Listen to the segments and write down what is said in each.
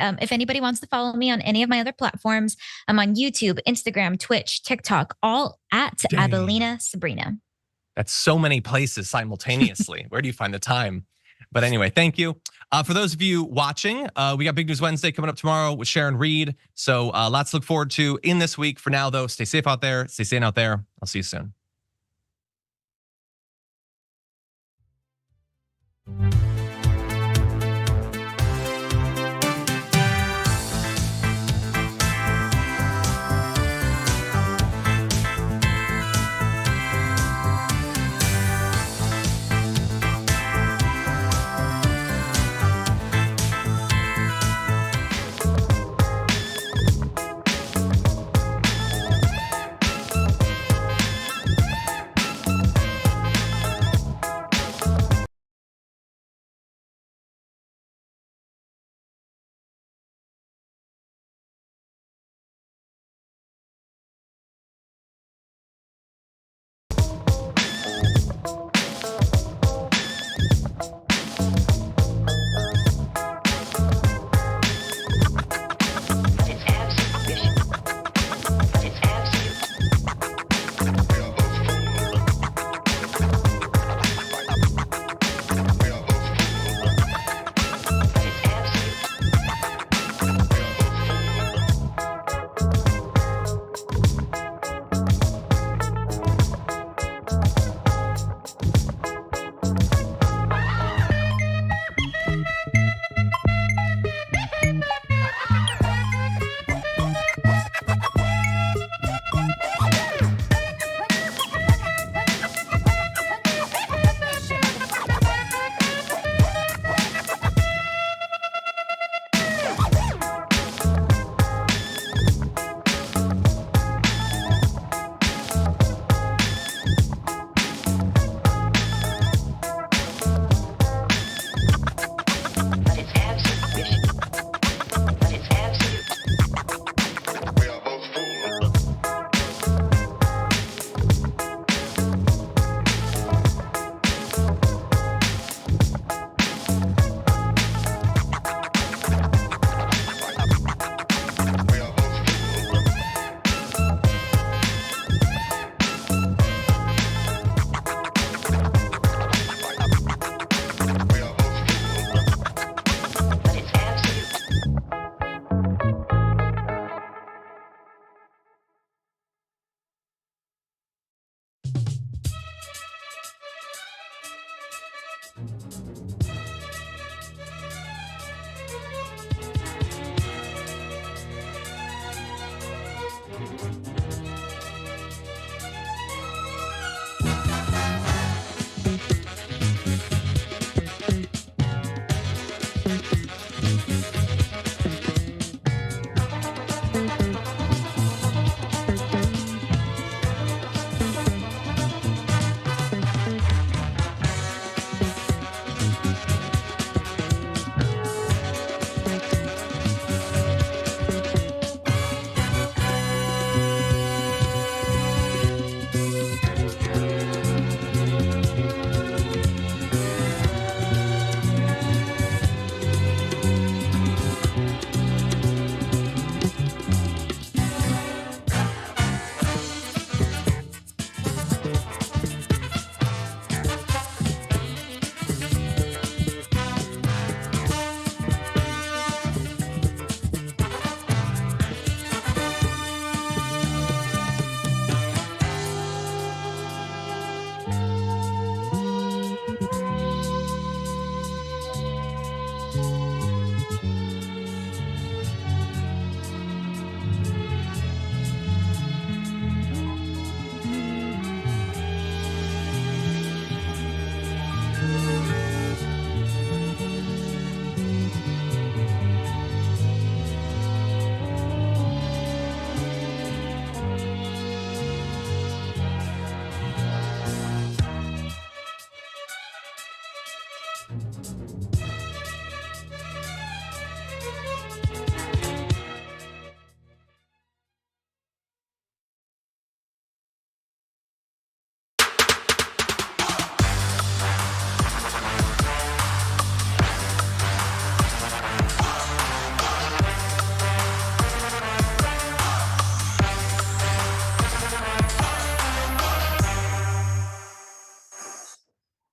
If anybody wants to follow me on any of my other platforms, I'm on YouTube, Instagram, Twitch, TikTok, all at Dang. Abelina Sabrina. That's so many places simultaneously. Where do you find the time? But anyway, thank you. For those of you watching, we got Big News Wednesday coming up tomorrow with Sharon Reed. So lots to look forward to in this week. For now, though, stay safe out there. Stay sane out there. I'll see you soon.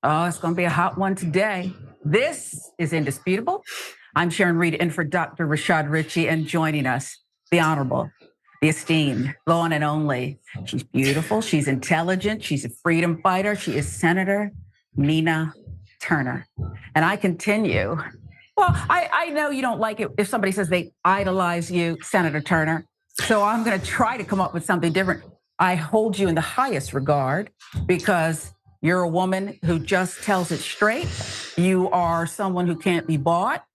Oh, it's going to be a hot one today. This is Indisputable. I'm Sharon Reed in for Dr. Rashad Ritchie, and joining us, the Honorable, the esteemed, the one and only. She's beautiful. She's intelligent. She's a freedom fighter. She is Senator Nina Turner. And I continue. Well, I know you don't like it if somebody says they idolize you, Senator Turner. So I'm going to try to come up with something different. I hold you in the highest regard because you're a woman who just tells it straight. You are someone who can't be bought.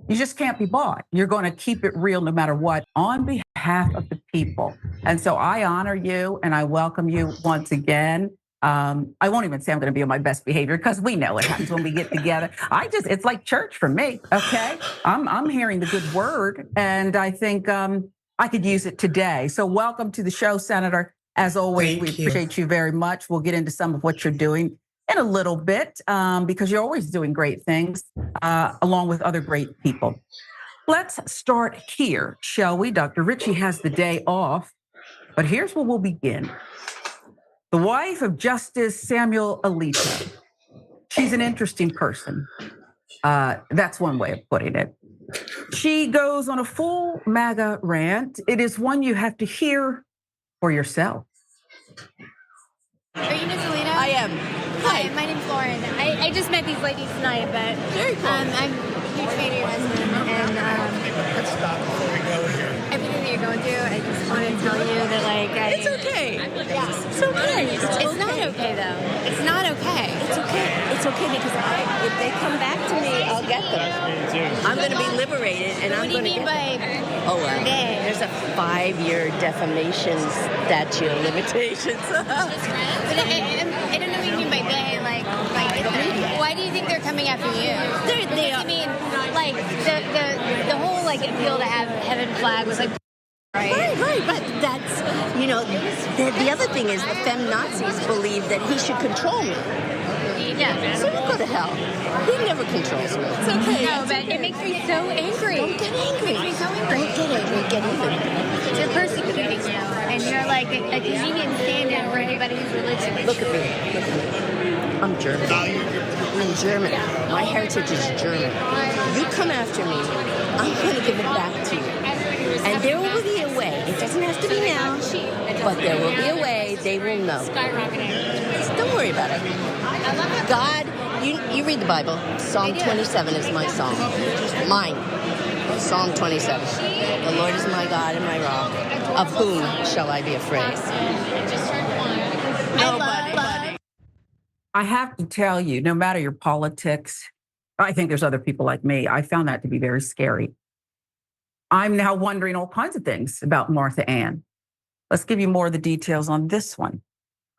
You just can't be bought. You're going to keep it real no matter what on behalf of the people. And so I honor you and I welcome you once again. I won't even say I'm going to be on my best behavior because we know what happens when we get together. It's like church for me. Okay. I'm hearing the good word and I think I could use it today. So welcome to the show, Senator. As always, we appreciate you very much. We'll get into some of what you're doing in a little bit because you're always doing great things along with other great people. Let's start here, shall we? Dr. Ritchie has the day off, but here's where we'll begin. The wife of Justice Samuel Alito. She's an interesting person. That's one way of putting it. She goes on a full MAGA rant. It is one you have to hear for yourself. Are you Ms. Alito? I am. Hi, my name's Lauren. I just met these ladies tonight, but Very cool. I'm a huge fan of your husband, and Let's stop before we go here. everything that you're going through, I just want to tell you that, It's okay. Yeah. It's okay. It's not okay, though. It's not okay. It's okay. It's okay because if they come back to me, I'll get them. I'm going to be liberated, and I'm going to get them. What do you mean by they? There's a 5-year defamation statute of limitations. But I don't know what you mean by they. Why do you think they're coming after you? They are. I mean, like the whole appeal to have heaven flag was right. Right, but that's, the other thing is the feminazis believe that he should control me. Yeah. So you go to hell. He never controls me. It's okay. No, but it makes me so angry. Don't get angry. It makes me so angry. Don't get angry. Get even. They're persecuting you, and you're like a convenient stand-in for anybody who's religious. Look at me. I'm German. I'm German. My heritage is German. You come after me, I'm going to give it back to you. And there will be a way. It doesn't have to be now, but there will be a way. They will know. Just don't worry about it. God, you read the Bible. Psalm 27 is my song. Mine. Psalm 27. The Lord is my God and my rock. Of whom shall I be afraid? Nobody. I have to tell you, no matter your politics, I think there's other people like me. I found that to be very scary. I'm now wondering all kinds of things about Martha Ann. Let's give you more of the details on this one.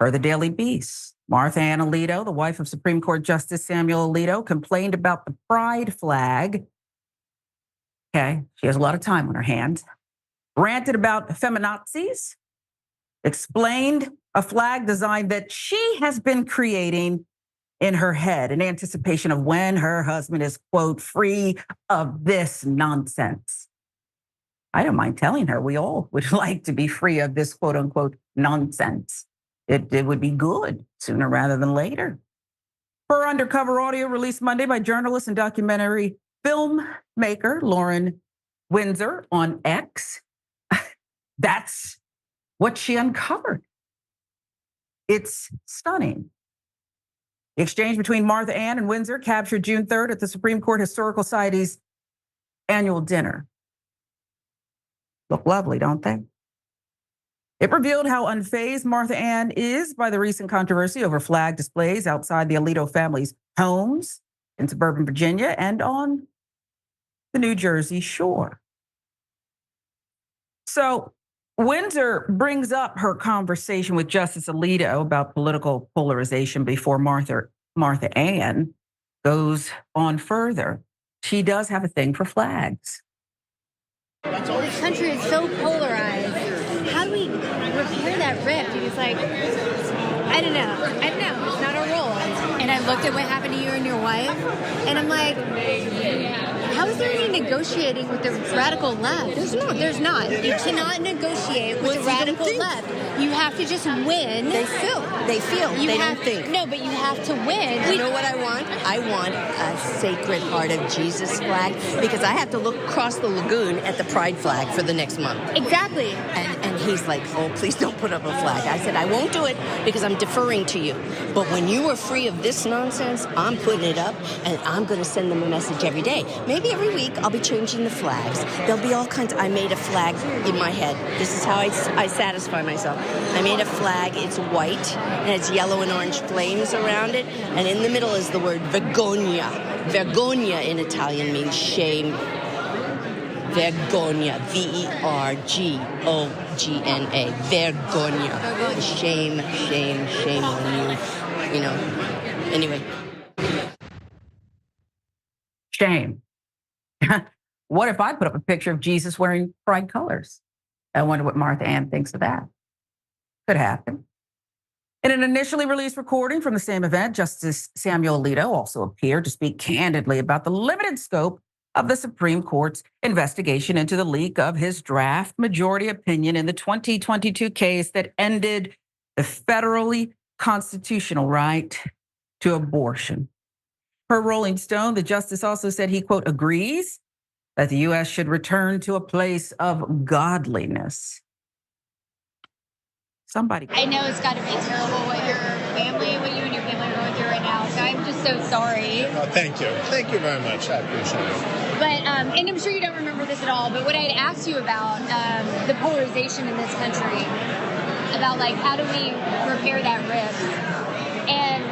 Per the Daily Beast, Martha Ann Alito, the wife of Supreme Court Justice Samuel Alito, complained about the pride flag. Okay, she has a lot of time on her hands. Ranted about feminazis, explained a flag design that she has been creating in her head in anticipation of when her husband is, quote, free of this nonsense. I don't mind telling her we all would like to be free of this, quote unquote, nonsense. It would be good sooner rather than later. Her undercover audio released Monday by journalist and documentary filmmaker Lauren Windsor on X. That's what she uncovered. It's stunning. The exchange between Martha Ann and Windsor captured June 3rd at the Supreme Court Historical Society's annual dinner. Look lovely, don't they? It revealed how unfazed Martha Ann is by the recent controversy over flag displays outside the Alito family's homes in suburban Virginia and on the New Jersey shore. So Windsor brings up her conversation with Justice Alito about political polarization before Martha Ann goes on further. She does have a thing for flags. This country is so polarized. How do we repair that rift? And it's like, I don't know. It's not our role. And I looked at what happened to you and your wife, and I'm like, How is there any negotiating with the radical left? There's not. You cannot negotiate with the radical left. You have to just win. They feel. They don't think. No, but you have to win. You know what I want? I want a Sacred Heart of Jesus flag because I have to look across the lagoon at the Pride flag for the next month. Exactly. And he's like, oh, please don't put up a flag. I said, I won't do it because I'm deferring to you. But when you are free of this nonsense, I'm putting it up and I'm going to send them a message every day. Maybe every week I'll be changing the flags. There'll be all kinds. I made a flag in my head. This is how I satisfy myself. I made a flag. It's white and it's yellow and orange flames around it. And in the middle is the word vergogna. Vergogna in Italian means shame. Vergogna, Vergogna, Vergogna. Shame on you. You know. Anyway. Shame. What if I put up a picture of Jesus wearing pride colors? I wonder what Martha Ann thinks of that. Could happen. In an initially released recording from the same event, Justice Samuel Alito also appeared to speak candidly about the limited scope of the Supreme Court's investigation into the leak of his draft majority opinion in the 2022 case that ended the federally constitutional right to abortion. Per Rolling Stone, the justice also said he, quote, agrees that the U.S. should return to a place of godliness. Somebody. I know it's got to be terrible what you and your family are going through right now. So I'm just so sorry. Oh, thank you. Thank you very much. I appreciate it. But, and I'm sure you don't remember this at all, but what I had asked you about the polarization in this country, about like, how do we repair that rift? And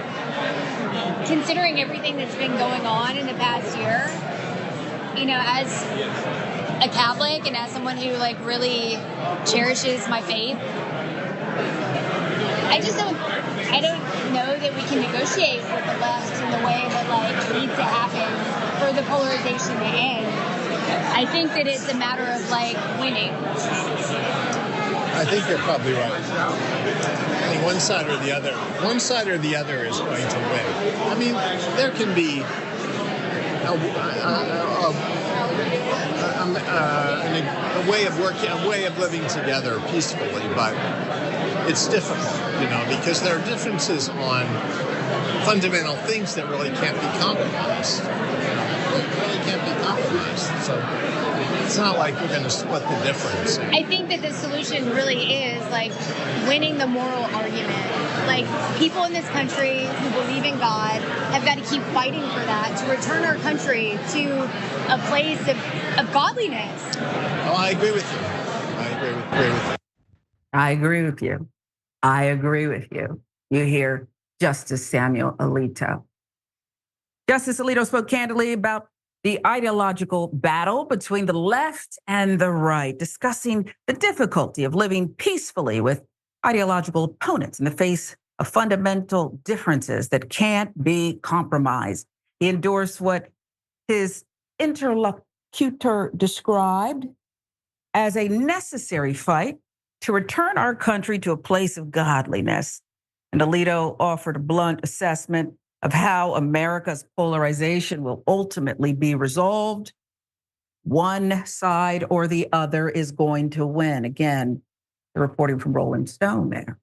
considering everything that's been going on in the past year, you know, as a Catholic and as someone who like really cherishes my faith, I don't know that we can negotiate with the left in the way that like needs to happen for the polarization to end. I think that it's a matter of like winning. I think you're probably right. I mean, one side or the other is going to win. I mean, there can be a way of working, a way of living together peacefully, but it's difficult, you know, because there are differences on fundamental things that really can't be compromised. Really can't be compromised. So it's not like we're going to split the difference. I think that the solution really is like winning the moral argument. Like people in this country who believe in God have got to keep fighting for that to return our country to a place of godliness. Oh, I agree with you. I agree with you. I agree with you. You hear Justice Samuel Alito. Justice Alito spoke candidly about the ideological battle between the left and the right, discussing the difficulty of living peacefully with ideological opponents in the face of fundamental differences that can't be compromised. He endorsed what his interlocutor described as a necessary fight to return our country to a place of godliness. And Alito offered a blunt assessment of how America's polarization will ultimately be resolved. One side or the other is going to win. Again, the reporting from Rolling Stone there.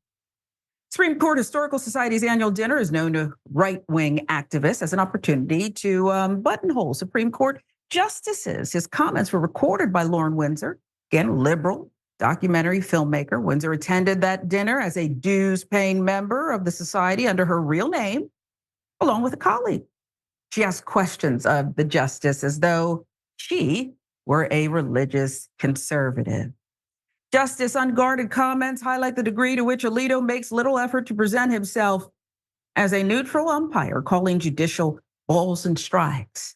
Supreme Court Historical Society's annual dinner is known to right-wing activists as an opportunity to buttonhole Supreme Court justices. His comments were recorded by Lauren Windsor, again, liberal documentary filmmaker. Windsor attended that dinner as a dues-paying member of the society under her real name, along with a colleague. She asked questions of the justice as though she were a religious conservative. Justice unguarded comments highlight the degree to which Alito makes little effort to present himself as a neutral umpire, calling judicial balls and strikes,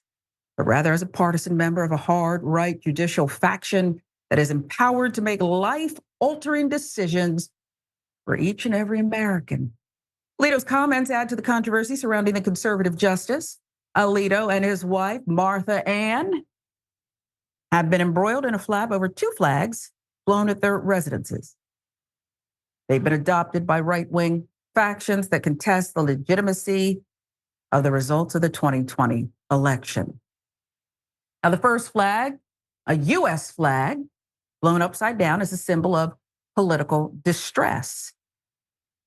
but rather as a partisan member of a hard right judicial faction that is empowered to make life-altering decisions for each and every American. Alito's comments add to the controversy surrounding the conservative justice. Alito and his wife, Martha Ann, have been embroiled in a flap over two flags flown at their residences. They've been adopted by right-wing factions that contest the legitimacy of the results of the 2020 election. Now, the first flag, a U.S. flag, blown upside down, is a symbol of political distress.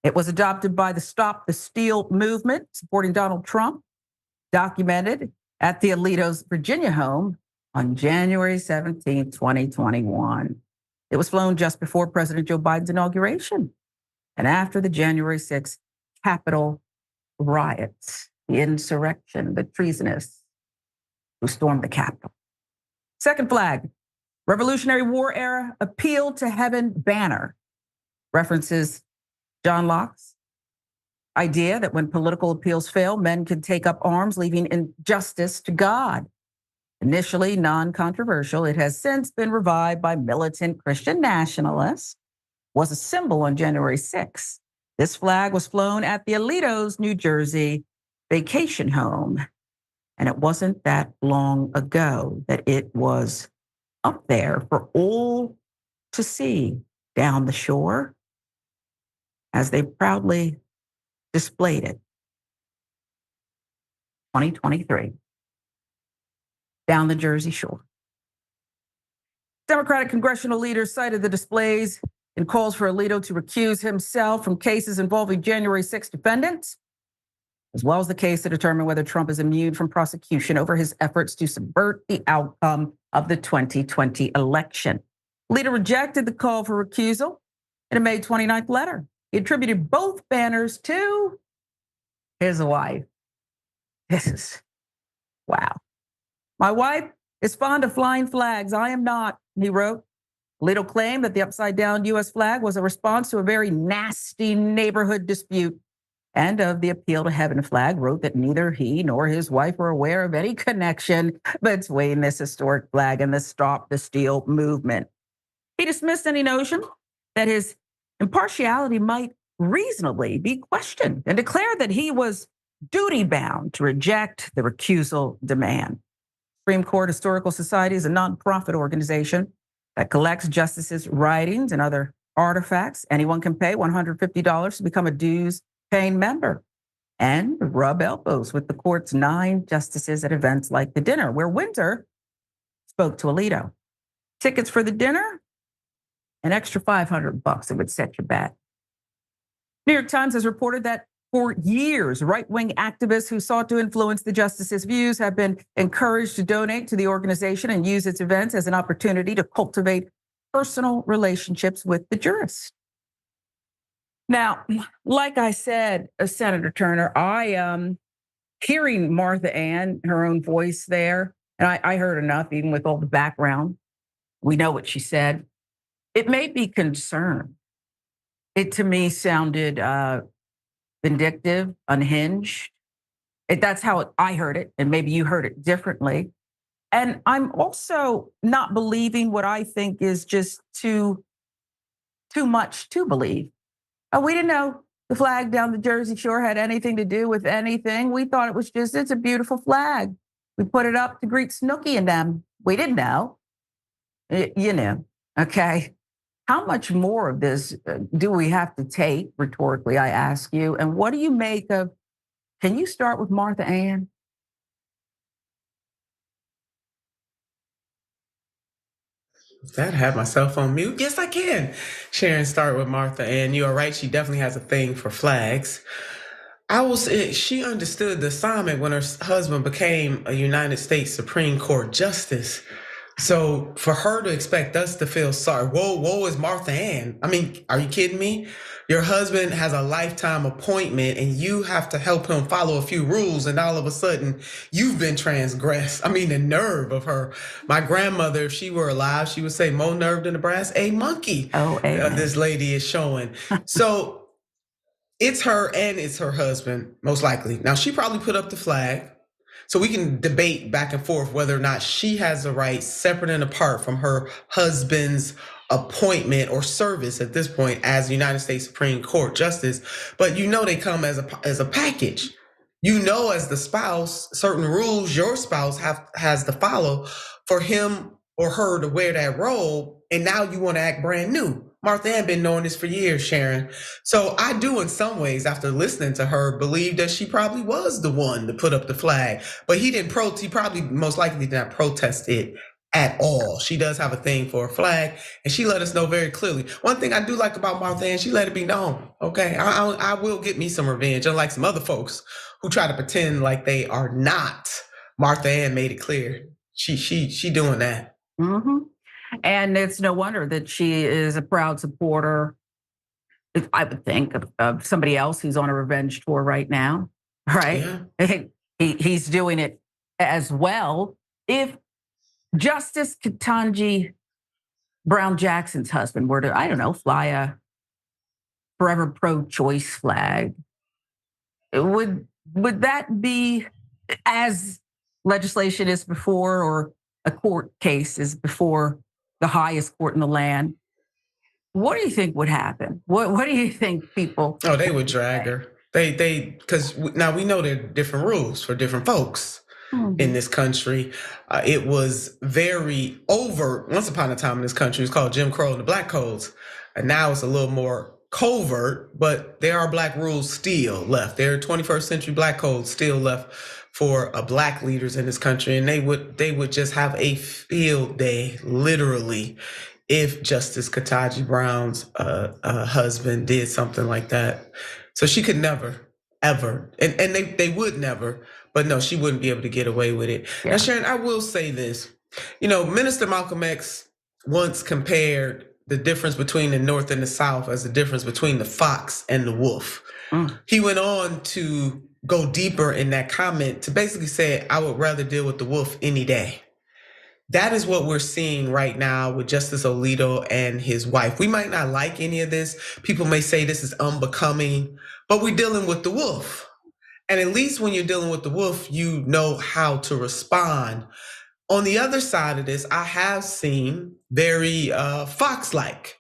It was adopted by the Stop the Steal movement supporting Donald Trump, documented at the Alito's Virginia home on January 17, 2021. It was flown just before President Joe Biden's inauguration and after the January 6th Capitol riots, the insurrection, the treasonous who stormed the Capitol. Second flag, Revolutionary War era Appeal to Heaven banner, references John Locke's idea that when political appeals fail, men can take up arms, leaving injustice to God. Initially non-controversial, it has since been revived by militant Christian nationalists, was a symbol on January 6th. This flag was flown at the Alito's New Jersey vacation home. And it wasn't that long ago that it was up there for all to see down the shore as they proudly displayed it. 2023, down the Jersey shore. Democratic congressional leaders cited the displays in calls for Alito to recuse himself from cases involving January 6 defendants, as well as the case to determine whether Trump is immune from prosecution over his efforts to subvert the outcome of the 2020 election. Alito rejected the call for recusal in a May 29th letter. He attributed both banners to his wife. This is, wow. My wife is fond of flying flags. I am not, he wrote. Alito claimed that the upside down U.S. flag was a response to a very nasty neighborhood dispute, and of the Appeal to Heaven flag wrote that neither he nor his wife were aware of any connection between this historic flag and the Stop the Steal movement. He dismissed any notion that his impartiality might reasonably be questioned and declared that he was duty-bound to reject the recusal demand. Supreme Court Historical Society is a nonprofit organization that collects justices' writings and other artifacts. Anyone can pay $150 to become a dues-paying member and rub elbows with the court's 9 justices at events like the dinner, where Windsor spoke to Alito. Tickets for the dinner, an extra $500. It would set you back. New York Times has reported that for years, right-wing activists who sought to influence the justices' views have been encouraged to donate to the organization and use its events as an opportunity to cultivate personal relationships with the jurists. Now, like I said, Senator Turner, hearing Martha Ann, her own voice there, and I heard enough, even with all the background. We know what she said. It made me concerned. It, to me, sounded vindictive, unhinged. That's how I heard it, and maybe you heard it differently. And I'm also not believing what I think is just too much to believe. We didn't know the flag down the Jersey Shore had anything to do with anything. We thought it was just, it's a beautiful flag. We put it up to greet Snooki and them. We didn't know. You know, okay. How much more of this do we have to take, rhetorically, I ask you? And what do you make of, can you start with Martha Ann? That had my cell phone mute. Yes, I can. Sharon, start with Martha Ann. You are right. She definitely has a thing for flags. She understood the assignment when her husband became a United States Supreme Court justice. So for her to expect us to feel sorry, woe is Martha Ann. I mean, are you kidding me? Your husband has a lifetime appointment and you have to help him follow a few rules, and all of a sudden you've been transgressed. I mean, the nerve of her. My grandmother, if she were alive, she would say, more nerve than the brass, a monkey. Oh, this lady is showing. So it's her and it's her husband, most likely. Now, she probably put up the flag. So we can debate back and forth whether or not she has a right separate and apart from her husband's appointment or service at this point as United States Supreme Court justice. But you know they come as a package. You know, as the spouse, certain rules your spouse has to follow for him or her to wear that robe. And now you want to act brand new. Martha Ann been knowing this for years, Sharon. So I do, in some ways, after listening to her, believe that she probably was the one to put up the flag. But he didn't he probably most likely did not protest it at all. She does have a thing for a flag, and she let us know very clearly. One thing I do like about Martha Ann, she let it be known. Okay, I will get me some revenge, unlike some other folks who try to pretend like they are not. Martha Ann made it clear she doing that. Mm-hmm. And it's no wonder that she is a proud supporter, I would think, of somebody else who's on a revenge tour right now, right? Yeah. He's doing it as well. If Justice Ketanji Brown Jackson's husband were to, I don't know, fly a forever pro-choice flag, would that be as legislation is before, or a court case is before the highest court in the land? What do you think would happen? What do you think people? Oh, they would drag her. Because now we know there are different rules for different folks in this country. It was very overt once upon a time in this country. It was called Jim Crow and the Black Codes. And now it's a little more covert, but there are black rules still left. There are 21st century black codes still left for black leaders in this country. And they would just have a field day, literally, if Justice Ketanji Brown's husband did something like that. So she could never, ever, and they would never, but no, she wouldn't be able to get away with it. Yeah. Now, Sharon, I will say this. Minister Malcolm X once compared the difference between the North and the South as the difference between the fox and the wolf. He went on to go deeper in that comment to basically say, I would rather deal with the wolf any day. That is what we're seeing right now with Justice Alito and his wife. We might not like any of this. People may say this is unbecoming, but we're dealing with the wolf. And at least when you're dealing with the wolf, you know how to respond. On the other side of this, I have seen very fox-like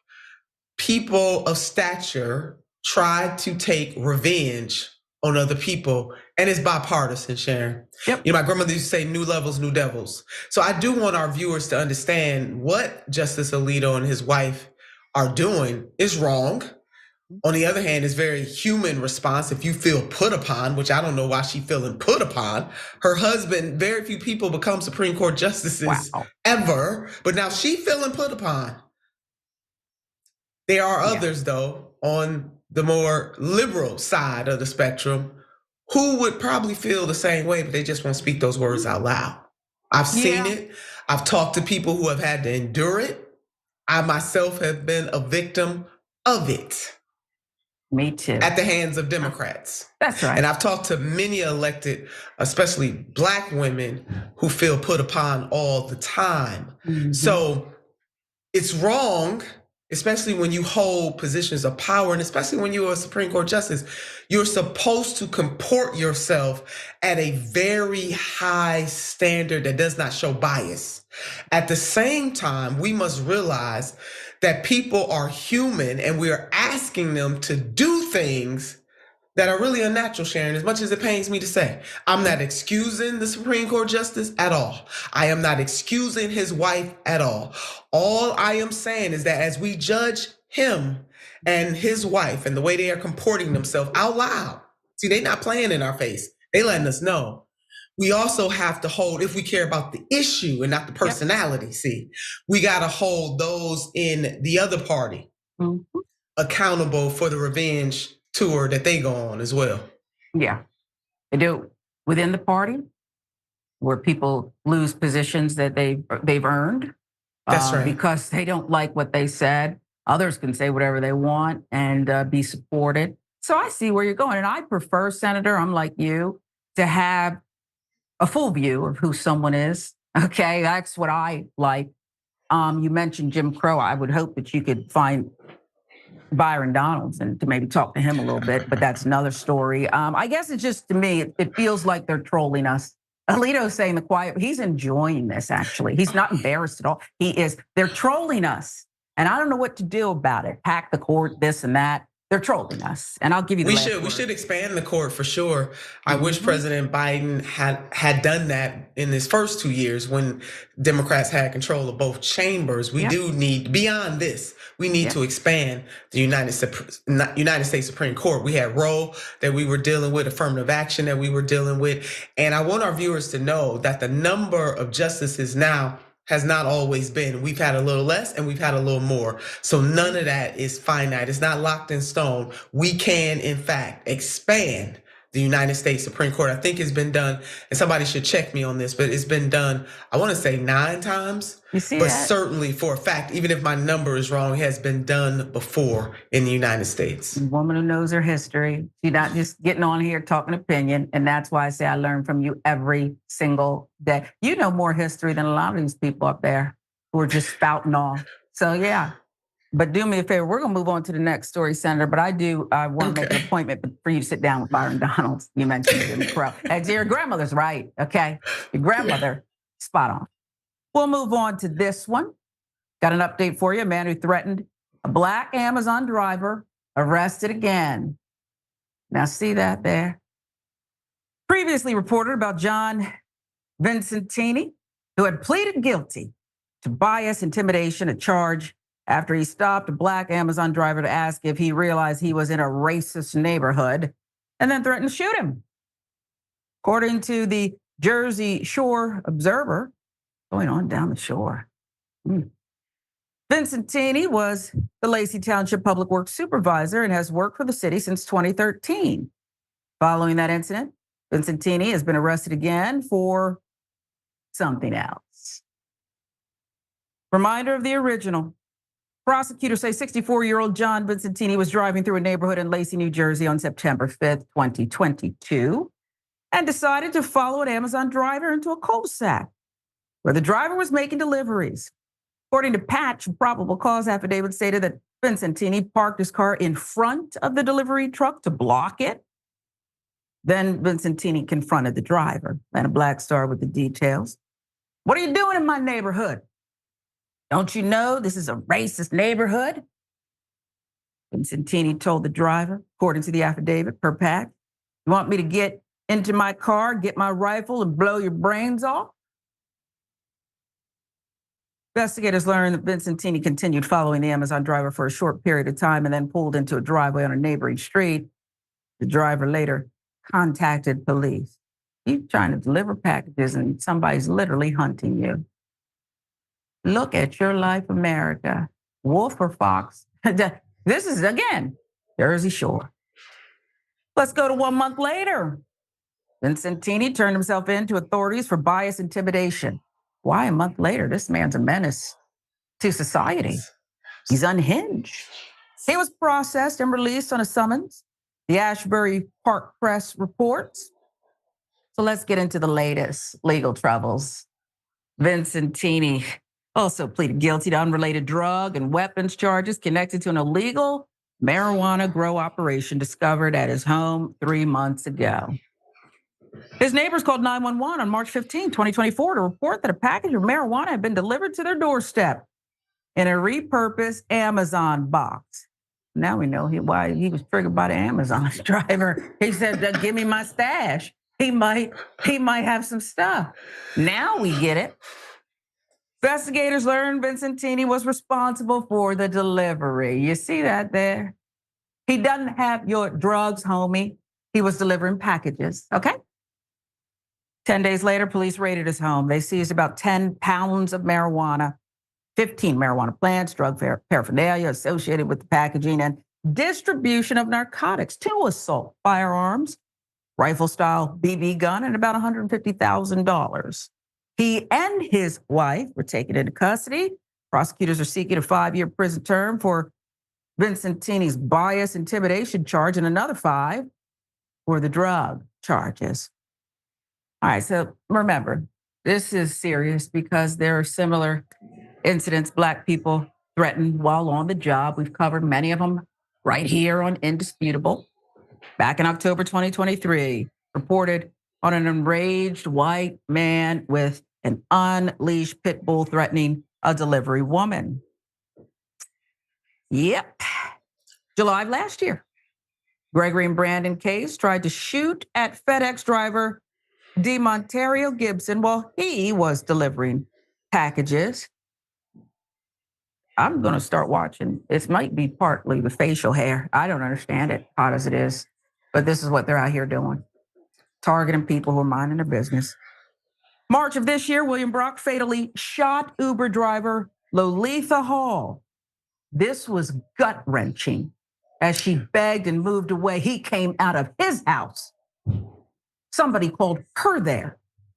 people of stature try to take revenge on other people, and it's bipartisan, Sharon. Yep. My grandmother used to say, new levels, new devils. So I do want our viewers to understand what Justice Alito and his wife are doing is wrong. On the other hand, it's very human response if you feel put upon, which I don't know why she's feeling put upon. Her husband, very few people become Supreme Court justices ever, but now she feeling put upon. There are others, though, on the more liberal side of the spectrum who would probably feel the same way, but they just won't speak those words out loud. I've seen it. I've talked to people who have had to endure it. I myself have been a victim of it. Me too. At the hands of Democrats. That's right. And I've talked to many elected, especially black women, who feel put upon all the time. Mm-hmm. So it's wrong, especially when you hold positions of power, and especially when you're a Supreme Court justice. You're supposed to comport yourself at a very high standard that does not show bias. At the same time, we must realize that people are human, and we are asking them to do things that are really unnatural, Sharon, as much as it pains me to say. I'm not excusing the Supreme Court justice at all. I am not excusing his wife at all. All I am saying is that as we judge him and his wife and the way they are comporting themselves out loud, see, they're not playing in our face. They letting us know. We also have to hold, if we care about the issue and not the personality, see, we got to hold those in the other party accountable for the revenge tour that they go on as well. Yeah, they do within the party, where people lose positions that they've earned. That's right. Because they don't like what they said. Others can say whatever they want and be supported. So I see where you're going, and I prefer, Senator, I'm like you, to have a full view of who someone is. Okay, that's what I like. You mentioned Jim Crow. I would hope that you could find Byron Donaldson to maybe talk to him a little bit, but that's another story. I guess it's just, to me, it feels like they're trolling us. Alito's saying he's enjoying this, actually. He's not embarrassed at all. They're trolling us. And I don't know what to do about it. Pack the court, this and that. They're trolling us. And I'll give you the last We word. should expand the court for sure. I wish President Biden had done that in his first 2 years when Democrats had control of both chambers. We do need, beyond this, we need to expand the United States Supreme Court. We had Roe that we were dealing with, affirmative action that we were dealing with. And I want our viewers to know that the number of justices now has not always been. We've had a little less and we've had a little more. So none of that is finite. It's not locked in stone. We can, in fact, expand the United States Supreme Court. I think it's been done, and somebody should check me on this, but it's been done, I want to say 9 times. You see but that? Certainly for a fact, even if my number is wrong, it has been done before in the United States. A woman who knows her history. She's not just getting on here talking opinion. And that's why I say I learn from you every single day. You know more history than a lot of these people up there who are just spouting off. So yeah. But do me a favor, we're gonna move on to the next story, Senator. But I want to make an appointment for you to sit down with Byron Donald. You mentioned it in the crowd. And your grandmother's right, okay? Your grandmother, spot on. We'll move on to this one. Got an update for you. A man who threatened a black Amazon driver arrested again. Now see that there? Previously reported about John Vincentini, who had pleaded guilty to bias intimidation, a charge after he stopped a black Amazon driver to ask if he realized he was in a racist neighborhood and then threatened to shoot him. According to the Jersey Shore Observer, going on down the shore. Vincentini was the Lacey Township Public Works Supervisor and has worked for the city since 2013. Following that incident, Vincentini has been arrested again for something else. Reminder of the original. Prosecutors say 64-year-old John Vincentini was driving through a neighborhood in Lacey, New Jersey on September 5th, 2022, and decided to follow an Amazon driver into a cul-de-sac where the driver was making deliveries. According to Patch, probable cause affidavit stated that Vincentini parked his car in front of the delivery truck to block it. Then Vincentini confronted the driver, and a black star with the details. "What are you doing in my neighborhood? Don't you know this is a racist neighborhood?" Vincentini told the driver, according to the affidavit per Patch, "You want me to get into my car, get my rifle, and blow your brains off?" Investigators learned that Vincentini continued following the Amazon driver for a short period of time and then pulled into a driveway on a neighboring street. The driver later contacted police. You're trying to deliver packages and somebody's literally hunting you. Look at your life, America. Wolf or fox? This is, again, Jersey Shore. Let's go to 1 month later. Vincentini turned himself in to authorities for bias intimidation. Why a month later? This man's a menace to society. He's unhinged. He was processed and released on a summons. The Ashbury Park Press reports. So let's get into the latest legal troubles. Vincentini also pleaded guilty to unrelated drug and weapons charges connected to an illegal marijuana grow operation discovered at his home 3 months ago. His neighbors called 911 on March 15, 2024 to report that a package of marijuana had been delivered to their doorstep in a repurposed Amazon box. Now we know why he was triggered by the Amazon driver. He said, "Give me my stash. He might have some stuff." Now we get it. Investigators learned Vincentini was responsible for the delivery. You see that there? He doesn't have your drugs, homie. He was delivering packages, okay? 10 days later, police raided his home. They seized about 10 pounds of marijuana, 15 marijuana plants, drug paraphernalia associated with the packaging, and distribution of narcotics, 2 assault firearms, rifle-style BB gun, and about $150,000. He and his wife were taken into custody. Prosecutors are seeking a 5-year prison term for Vincentini's bias intimidation charge and another 5 for the drug charges. All right, so remember, this is serious because there are similar incidents Black people threatened while on the job. We've covered many of them right here on Indisputable. Back in October 2023, reported on an enraged white man with an unleashed pit bull threatening a delivery woman. Yep. July of last year. Gregory and Brandon Case tried to shoot at FedEx driver DeMontario Gibson while he was delivering packages. I'm going to start watching. It might be partly the facial hair. I don't understand it, hot as it is. But this is what they're out here doing. Targeting people who are minding their business. March of this year, William Brock fatally shot Uber driver Lolitha Hall. This was gut-wrenching. As she begged and moved away, he came out of his house. Somebody called her there.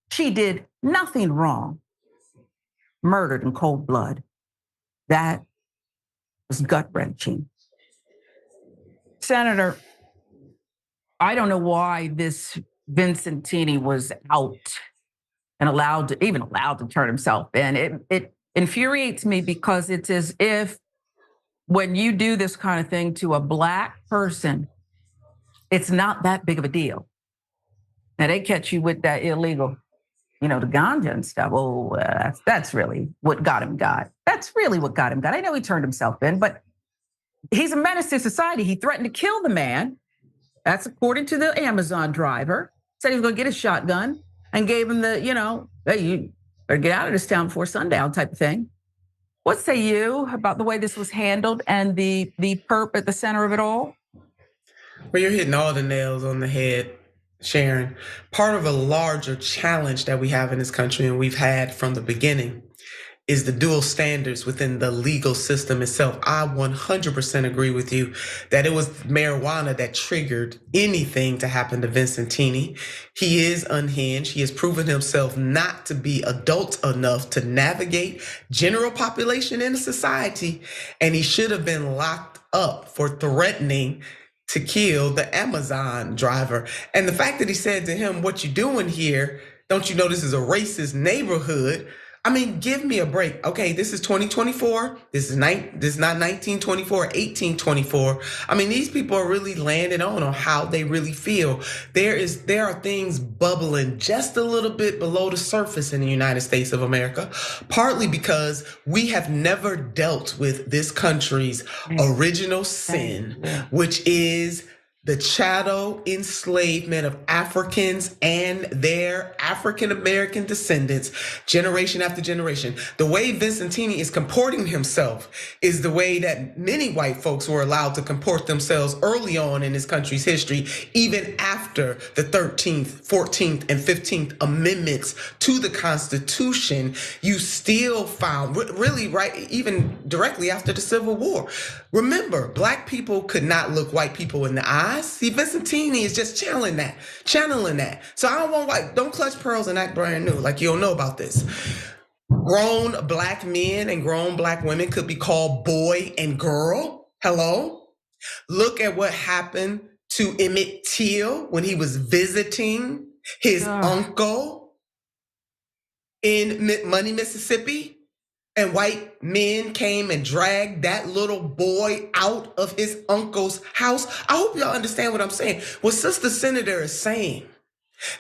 She did nothing wrong. Murdered in cold blood. That was gut-wrenching. Senator, I don't know why this Vincentini was out and allowed to turn himself in. It infuriates me because it's as if when you do this kind of thing to a Black person, it's not that big of a deal. Now they catch you with that illegal, the ganja and stuff. Oh, that's really what got him got. That's really what got him got. I know he turned himself in, but he's a menace to society. He threatened to kill the man. That's according to the Amazon driver. Said he was going to get his shotgun and gave him the, hey, you better get out of this town before sundown type of thing. What say you about the way this was handled and the perp at the center of it all? Well, you're hitting all the nails on the head, Sharon. Part of a larger challenge that we have in this country and we've had from the beginning is the dual standards within the legal system itself. I 100% agree with you that it was marijuana that triggered anything to happen to Vincentini. He is unhinged. He has proven himself not to be adult enough to navigate general population in a society, and he should have been locked up for threatening to kill the Amazon driver. And the fact that he said to him, "What you doing here? Don't you know this is a racist neighborhood?" I mean, give me a break. Okay, this is 2024. This is not 1924, 1824. I mean, these people are really landing on how they really feel. There are things bubbling just a little bit below the surface in the United States of America, partly because we have never dealt with this country's original sin, which is the chattel enslavement of Africans and their African-American descendants, generation after generation. The way Vincentini is comporting himself is the way that many white folks were allowed to comport themselves early on in this country's history, even after the 13th, 14th, and 15th Amendments to the Constitution. You still found, really, right, even directly after the Civil War. Remember, Black people could not look white people in the eye. See, Vincentini is just channeling that. So don't clutch pearls and act brand new, like you don't know about this. Grown Black men and grown Black women could be called boy and girl. Hello? Look at what happened to Emmett Till when he was visiting his uncle in Money, Mississippi. And white men came and dragged that little boy out of his uncle's house. I hope y'all understand what I'm saying. What Sister Senator is saying,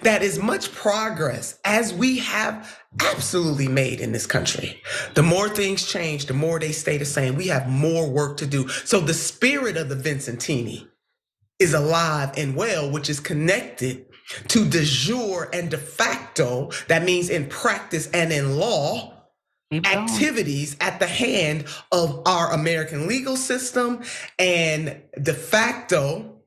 that as much progress as we have absolutely made in this country, the more things change, the more they stay the same. We have more work to do. So the spirit of the Vincentini is alive and well, which is connected to de jure and de facto. That means in practice and in law, activities at the hand of our American legal system, and de facto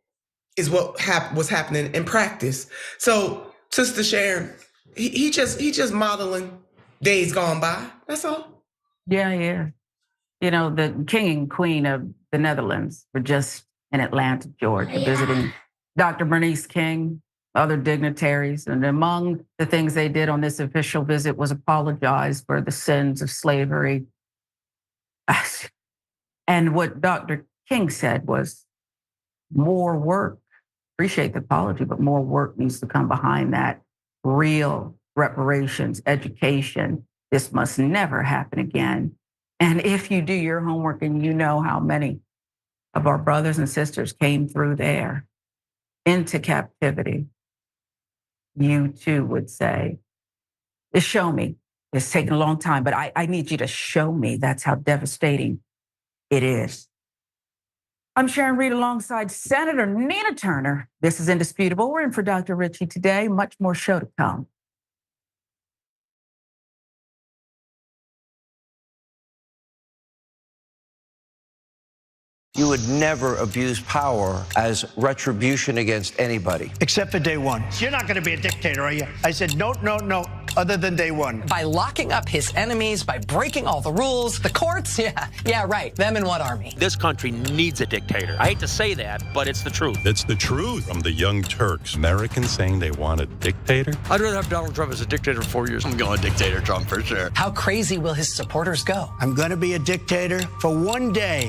is what was happening in practice. So, Sister Sharon, he just modeling days gone by. That's all. Yeah. The king and queen of the Netherlands were just in Atlanta, Georgia, visiting Dr. Bernice King, other dignitaries. And among the things they did on this official visit was apologize for the sins of slavery. And what Dr. King said was more work. Appreciate the apology, but more work needs to come behind that. Real reparations, education. This must never happen again. And if you do your homework and you know how many of our brothers and sisters came through there into captivity, you too would say, show me. It's taken a long time, but I need you to show me. That's how devastating it is. I'm Sharon Reed alongside Senator Nina Turner. This is Indisputable. We're in for Dr. Richie today. Much more show to come. You would never abuse power as retribution against anybody. Except for day one. You're not going to be a dictator, are you? I said no, other than day one. By locking up his enemies, by breaking all the rules, the courts, yeah, right. Them and what army? This country needs a dictator. I hate to say that, but it's the truth. It's the truth. From the Young Turks, Americans saying they want a dictator. I'd rather have Donald Trump as a dictator for 4 years. I'm going dictator Trump for sure. How crazy will his supporters go? I'm going to be a dictator for one day.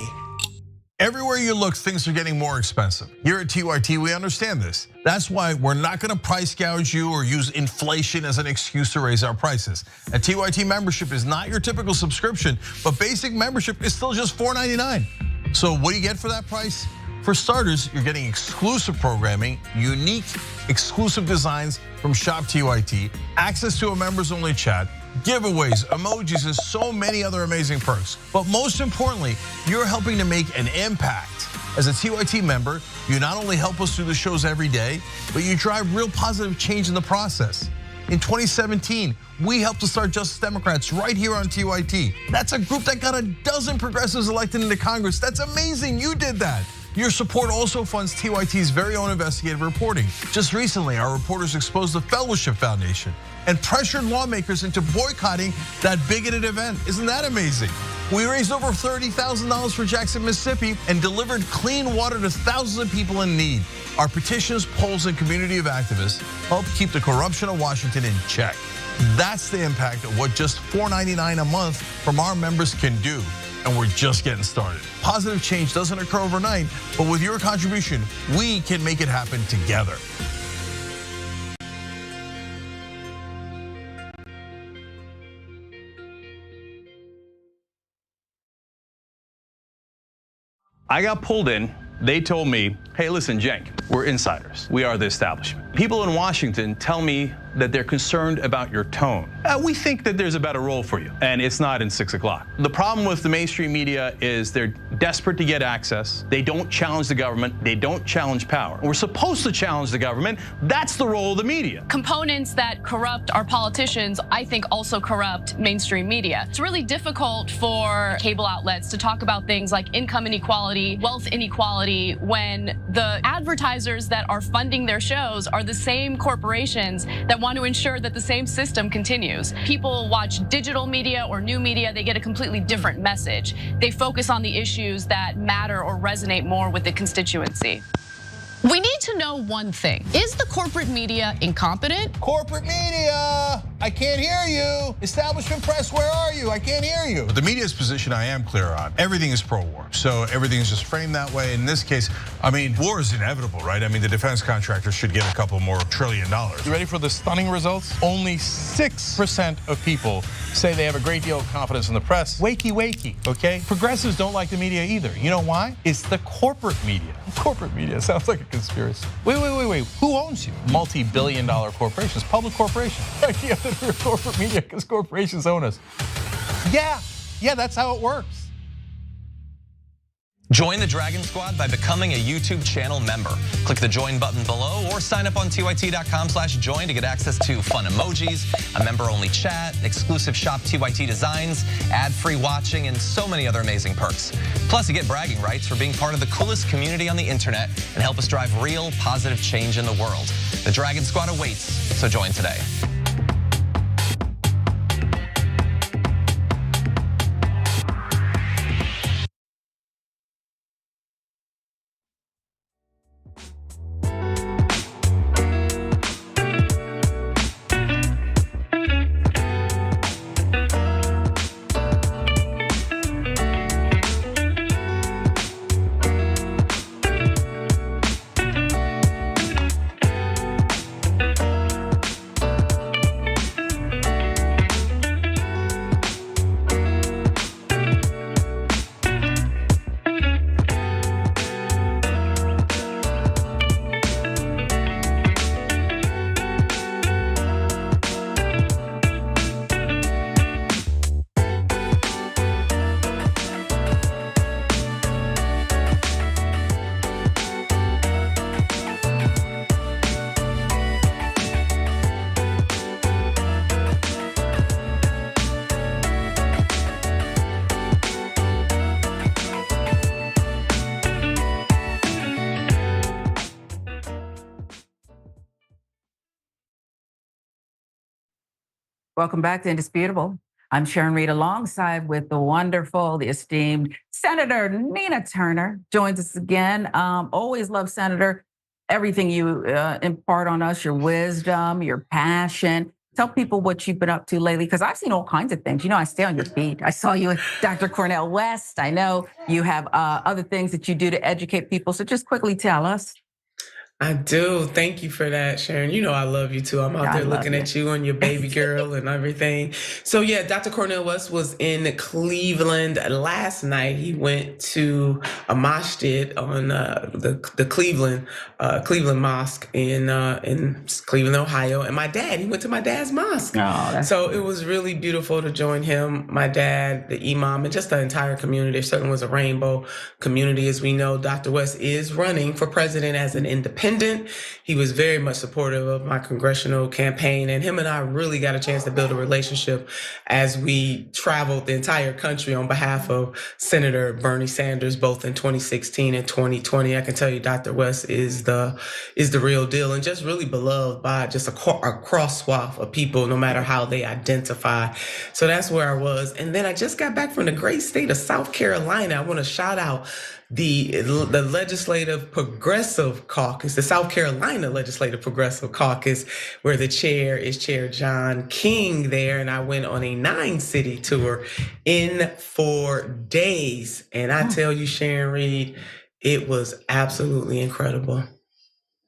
Everywhere you look, things are getting more expensive. Here at TYT, we understand this. That's why we're not gonna price gouge you or use inflation as an excuse to raise our prices. A TYT membership is not your typical subscription, but basic membership is still just $4.99. So what do you get for that price? For starters, you're getting exclusive programming, unique, exclusive designs from Shop TYT, access to a members-only chat, giveaways, emojis, and so many other amazing perks. But most importantly, you're helping to make an impact. As a TYT member, you not only help us do the shows every day, but you drive real positive change in the process. In 2017, we helped to start Justice Democrats right here on TYT. That's a group that got a dozen progressives elected into Congress. That's amazing, you did that. Your support also funds TYT's very own investigative reporting. Just recently, our reporters exposed the Fellowship Foundation and pressured lawmakers into boycotting that bigoted event. Isn't that amazing? We raised over $30,000 for Jackson, Mississippi and delivered clean water to thousands of people in need. Our petitions, polls, and community of activists help keep the corruption of Washington in check. That's the impact of what just $4.99 a month from our members can do. And we're just getting started. Positive change doesn't occur overnight, but with your contribution, we can make it happen together. I got pulled in. They told me, hey, listen, Cenk, we're insiders. We are the establishment. People in Washington tell me that they're concerned about your tone. We think that there's a better role for you, and it's not in 6 o'clock. The problem with the mainstream media is they're desperate to get access. They don't challenge the government. They don't challenge power. We're supposed to challenge the government. That's the role of the media. Components that corrupt our politicians, I think, also corrupt mainstream media. It's really difficult for cable outlets to talk about things like income inequality, wealth inequality, when the advertisers that are funding their shows are the same corporations that want to ensure that the same system continues. People watch digital media or new media, they get a completely different message. They focus on the issues that matter or resonate more with the constituency. We need to know one thing. Is the corporate media incompetent? Corporate media, I can't hear you. Establishment press, where are you? I can't hear you. But the media's position I am clear on. Everything is pro-war, so everything is just framed that way. In this case, I mean, war is inevitable, right? I mean, the defense contractors should get a couple more $1 trillion. You ready for the stunning results? Only 6% of people say they have a great deal of confidence in the press. Wakey, okay? Progressives don't like the media either. You know why? It's the corporate media. Corporate media sounds like a conspiracy. Wait. Who owns you? Multi-billion-dollar corporations, public corporations. Yeah, we're corporate media because corporations own us. Yeah, that's how it works. Join the Dragon Squad by becoming a YouTube channel member. Click the join button below or sign up on tyt.com/join to get access to fun emojis, a member-only chat, exclusive Shop TYT designs, ad-free watching, and so many other amazing perks. Plus, you get bragging rights for being part of the coolest community on the internet and help us drive real positive change in the world. The Dragon Squad awaits, so join today. Welcome back to Indisputable. I'm Sharon Reed alongside with the wonderful, the esteemed Senator Nina Turner. Joins us again. Always love, Senator, everything you impart on us, your wisdom, your passion. Tell people what you've been up to lately, because I've seen all kinds of things. You know, I stay on your feed. I saw you with Dr. Cornel West. I know you have other things that you do to educate people. So just quickly tell us. I do. Thank you for that, Sharon. You know I love you too. I'm out there looking at you and your baby girl and everything. So yeah, Dr. Cornel West was in Cleveland last night. He went to a masjid on the Cleveland Mosque in Cleveland, Ohio. And he went to my dad's mosque. Oh, so it was really beautiful to join him, my dad, the imam, and just the entire community. There certainly was a rainbow community. As we know, Dr. West is running for president as an independent. He was very much supportive of my congressional campaign, and him and I really got a chance to build a relationship as we traveled the entire country on behalf of Senator Bernie Sanders, both in 2016 and 2020. I can tell you Dr. West is the real deal, and just really beloved by just a cross swath of people, no matter how they identify. So that's where I was. And then I just got back from the great state of South Carolina. I want to shout out the Legislative Progressive Caucus, the South Carolina Legislative Progressive Caucus, where the chair is Chair John King there. And I went on a 9-city tour in 4 days. And I tell you, Sharon Reed, it was absolutely incredible.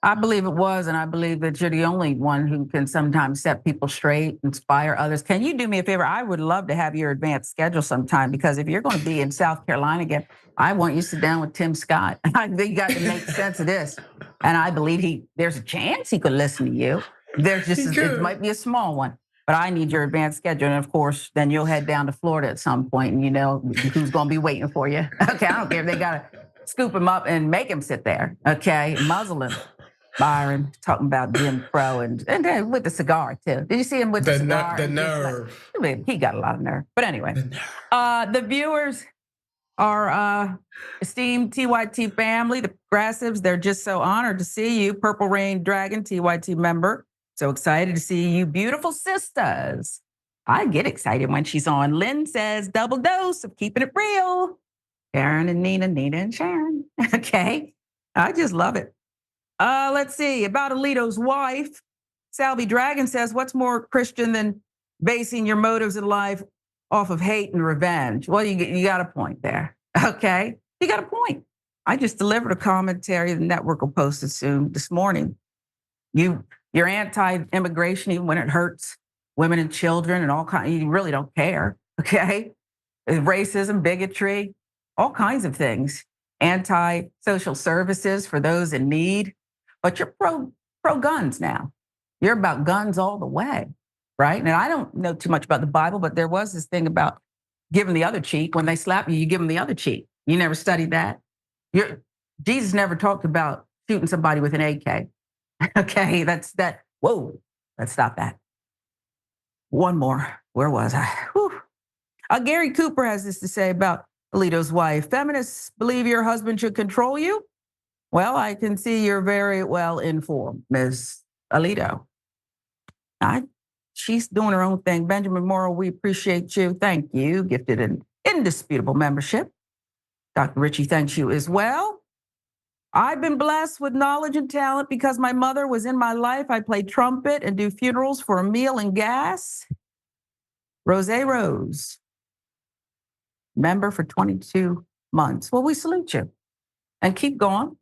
I believe it was, and I believe that you're the only one who can sometimes set people straight, inspire others. Can you do me a favor? I would love to have your advanced schedule sometime, because if you're going to be in South Carolina again, I want you to sit down with Tim Scott. I think you got to make sense of this. And I believe there's a chance he could listen to you. There's just, it might be a small one, but I need your advanced schedule. And of course, then you'll head down to Florida at some point, and you know who's going to be waiting for you. Okay, I don't care if they got to scoop him up and make him sit there. Okay, muzzle him. Byron talking about Jim Crow and then with the cigar too. Did you see him with the cigar? The nerve. He got a lot of nerve. But anyway, the viewers, our esteemed TYT family, the progressives, they're just so honored to see you. Purple Rain Dragon, TYT member. So excited to see you, beautiful sisters. I get excited when she's on. Lynn says, double dose of keeping it real. Karen and Nina and Sharon. Okay. I just love it. Let's see, about Alito's wife. Salvi Dragon says, what's more Christian than basing your motives in life off of hate and revenge? Well, you got a point there, okay? You got a point. I just delivered a commentary the network will post it soon this morning. You're anti-immigration even when it hurts women and children and all kinds. You really don't care, okay? Racism, bigotry, all kinds of things. Anti-social services for those in need. But you're pro guns now. You're about guns all the way, right? And I don't know too much about the Bible, but there was this thing about giving the other cheek. When they slap you, you give them the other cheek. You never studied that? Jesus never talked about shooting somebody with an AK. Okay, whoa, let's stop that. One more. Where was I? Gary Cooper has this to say about Alito's wife. Feminists believe your husband should control you? Well, I can see you're very well informed, Ms. Alito. She's doing her own thing. Benjamin Morrow, we appreciate you. Thank you. Gifted an indisputable membership. Dr. Ritchie thanks you as well. I've been blessed with knowledge and talent because my mother was in my life. I play trumpet and do funerals for a meal and gas. Rose Rose, member for 22 months. Well, we salute you and keep going.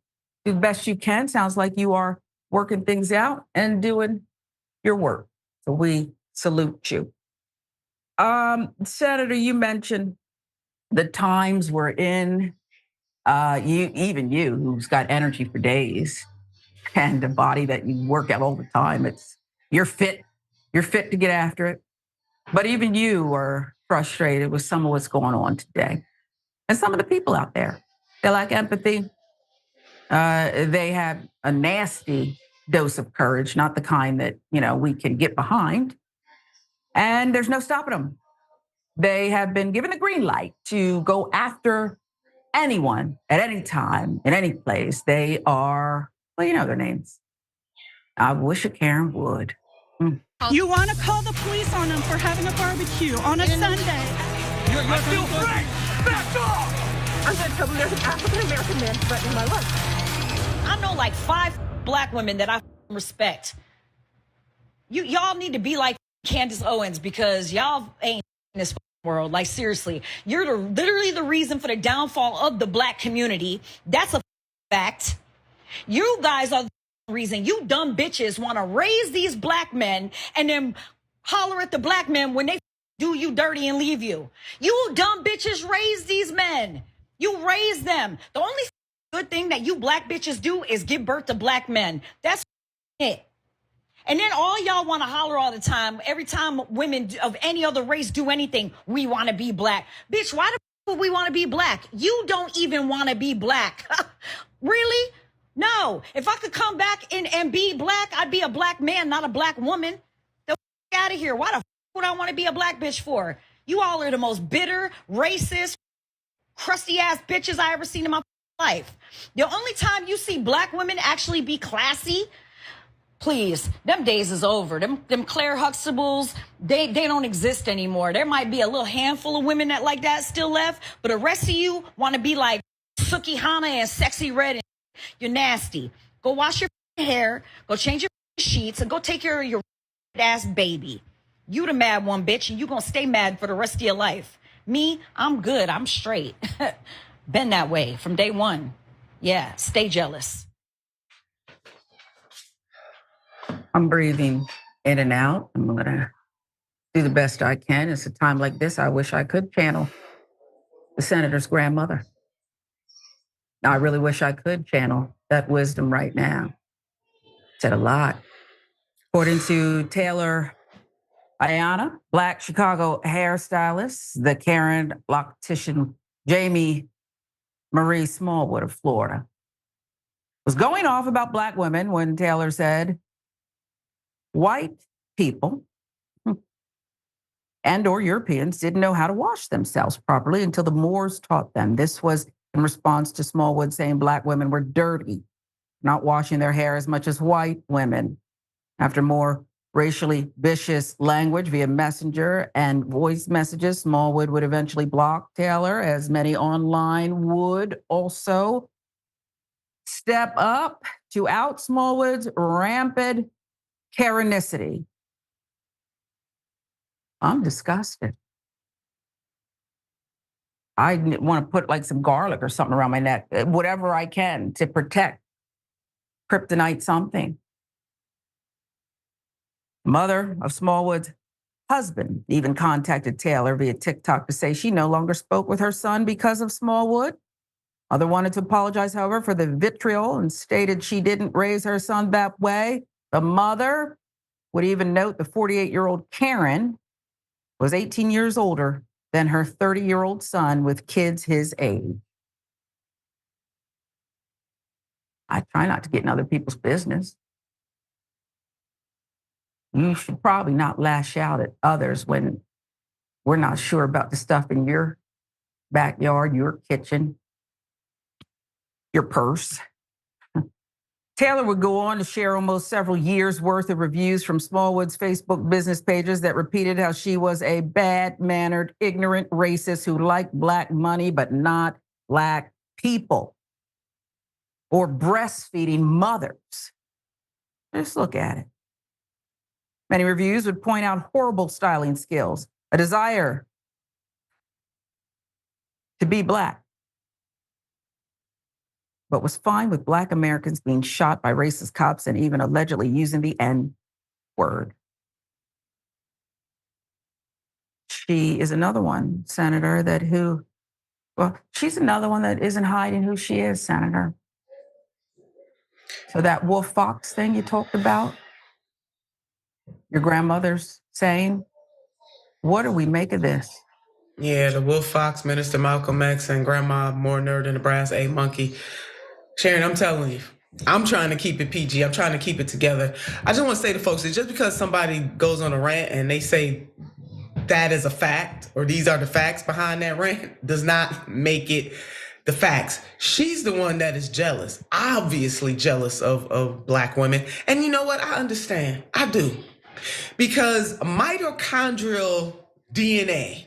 Do the best you can. Sounds like you are working things out and doing your work. So we salute you. Senator, you mentioned the times we're in. You, who's got energy for days and a body that you work out all the time. You're fit to get after it. But even you are frustrated with some of what's going on today. And some of the people out there, they lack empathy. They have a nasty dose of courage, not the kind that, we can get behind. And there's no stopping them. They have been given the green light to go after anyone at any time, in any place. They are, well, you know their names. I wish a Karen would. You want to call the police on them for having a barbecue on a Sunday. I feel free! Back off! I'm going to tell them there's an African-American man threatening my life. I know like 5 black women that I respect. Y'all need to be like Candace Owens because y'all ain't in this world. Like, seriously, you're literally the reason for the downfall of the black community. That's a fact. You guys are the reason. You dumb bitches want to raise these black men and then holler at the black men when they do you dirty and leave you. You dumb bitches raise these men. You raise them. The only good thing that you black bitches do is give birth to black men. That's it. And then all y'all want to holler all the time. Every time women of any other race do anything, we want to be black. Bitch, why the would we want to be black? You don't even want to be black. Really? No. If I could come back and be black, I'd be a black man, not a black woman. The out of here. Why the would I want to be a black bitch for? You all are the most bitter, racist, crusty ass bitches I ever seen in my life. The only time you see black women actually be classy, please, them days is over. Them Claire Huxtables, they don't exist anymore. There might be a little handful of women that like that still left, but the rest of you want to be like Suki Hana and Sexy Red. And you're nasty. Go wash your hair, go change your sheets, and go take care of your ass baby. You the mad one, bitch, and you gonna stay mad for the rest of your life. Me, I'm good. I'm straight. Been that way from day one. Yeah, stay jealous. I'm breathing in and out. I'm going to do the best I can. It's a time like this, I wish I could channel the senator's grandmother. I really wish I could channel that wisdom right now. Said a lot. According to Taylor Ayana, Black Chicago hairstylist, the Karen loctician Jamie Marie Smallwood of Florida was going off about Black women when Taylor said, white people and or Europeans didn't know how to wash themselves properly until the Moors taught them. This was in response to Smallwood saying Black women were dirty, not washing their hair as much as white women. After more racially vicious language via messenger and voice messages, Smallwood would eventually block Taylor, as many online would also step up to out Smallwood's rampant Karenicity. I'm disgusted. I want to put like some garlic or something around my neck, whatever I can to protect kryptonite something. Mother of Smallwood's husband even contacted Taylor via TikTok to say she no longer spoke with her son because of Smallwood. Mother wanted to apologize, however, for the vitriol and stated she didn't raise her son that way. The mother would even note the 48-year-old Karen was 18 years older than her 30-year-old son with kids his age. I try not to get in other people's business. You should probably not lash out at others when we're not sure about the stuff in your backyard, your kitchen, your purse. Taylor would go on to share almost several years' worth of reviews from Smallwood's Facebook business pages that repeated how she was a bad-mannered, ignorant racist who liked Black money but not Black people or breastfeeding mothers. Just look at it. Many reviews would point out horrible styling skills, a desire to be Black, but was fine with Black Americans being shot by racist cops and even allegedly using the N-word. She is another one, Senator, she's another one that isn't hiding who she is, Senator. So that Wolf Fox thing you talked about, your grandmother's saying, what do we make of this? Yeah, the Wolf Fox, Minister Malcolm X, and Grandma more nerd than the brass A monkey. Sharon, I'm telling you, I'm trying to keep it PG. I'm trying to keep it together. I just want to say to folks that just because somebody goes on a rant and they say that is a fact or these are the facts behind that rant does not make it the facts. She's the one that is jealous, obviously jealous of Black women. And you know what? I understand. I do. Because mitochondrial DNA,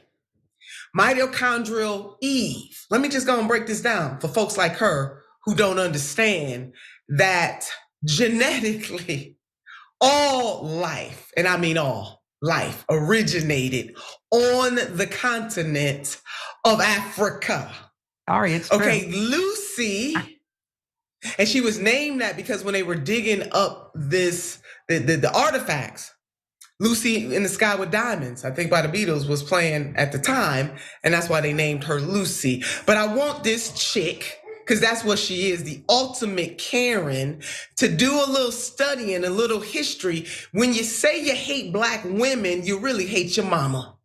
mitochondrial Eve, let me just go and break this down for folks like her who don't understand that genetically all life, and I mean all life, originated on the continent of Africa. Sorry, it's true. Okay, Lucy, and she was named that because when they were digging up the artifacts, Lucy in the Sky with Diamonds, I think by the Beatles, was playing at the time, and that's why they named her Lucy. But I want this chick, because that's what she is, the ultimate Karen, to do a little study and a little history. When you say you hate Black women, you really hate your mama.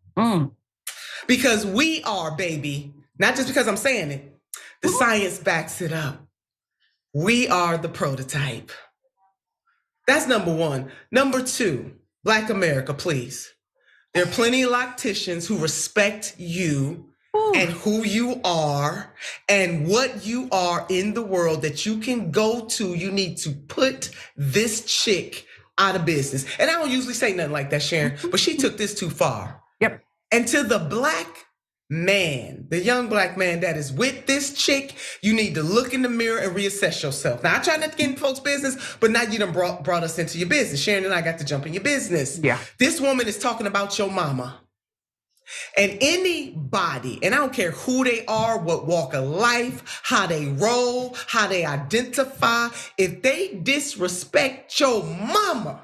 Because we are, baby, not just because I'm saying it, the science backs it up. We are the prototype. That's number one. Number two, Black America, please. There are plenty of locticians who respect you and who you are and what you are in the world that you can go to. You need to put this chick out of business. And I don't usually say nothing like that, Sharon, but she took this too far. Yep. And to the Black man, the young Black man that is with this chick, you need to look in the mirror and reassess yourself. Now, I try not to get in folks' business, but now you done brought us into your business. Sharon and I got to jump in your business. Yeah. This woman is talking about your mama. And anybody, and I don't care who they are, what walk of life, how they roll, how they identify, if they disrespect your mama,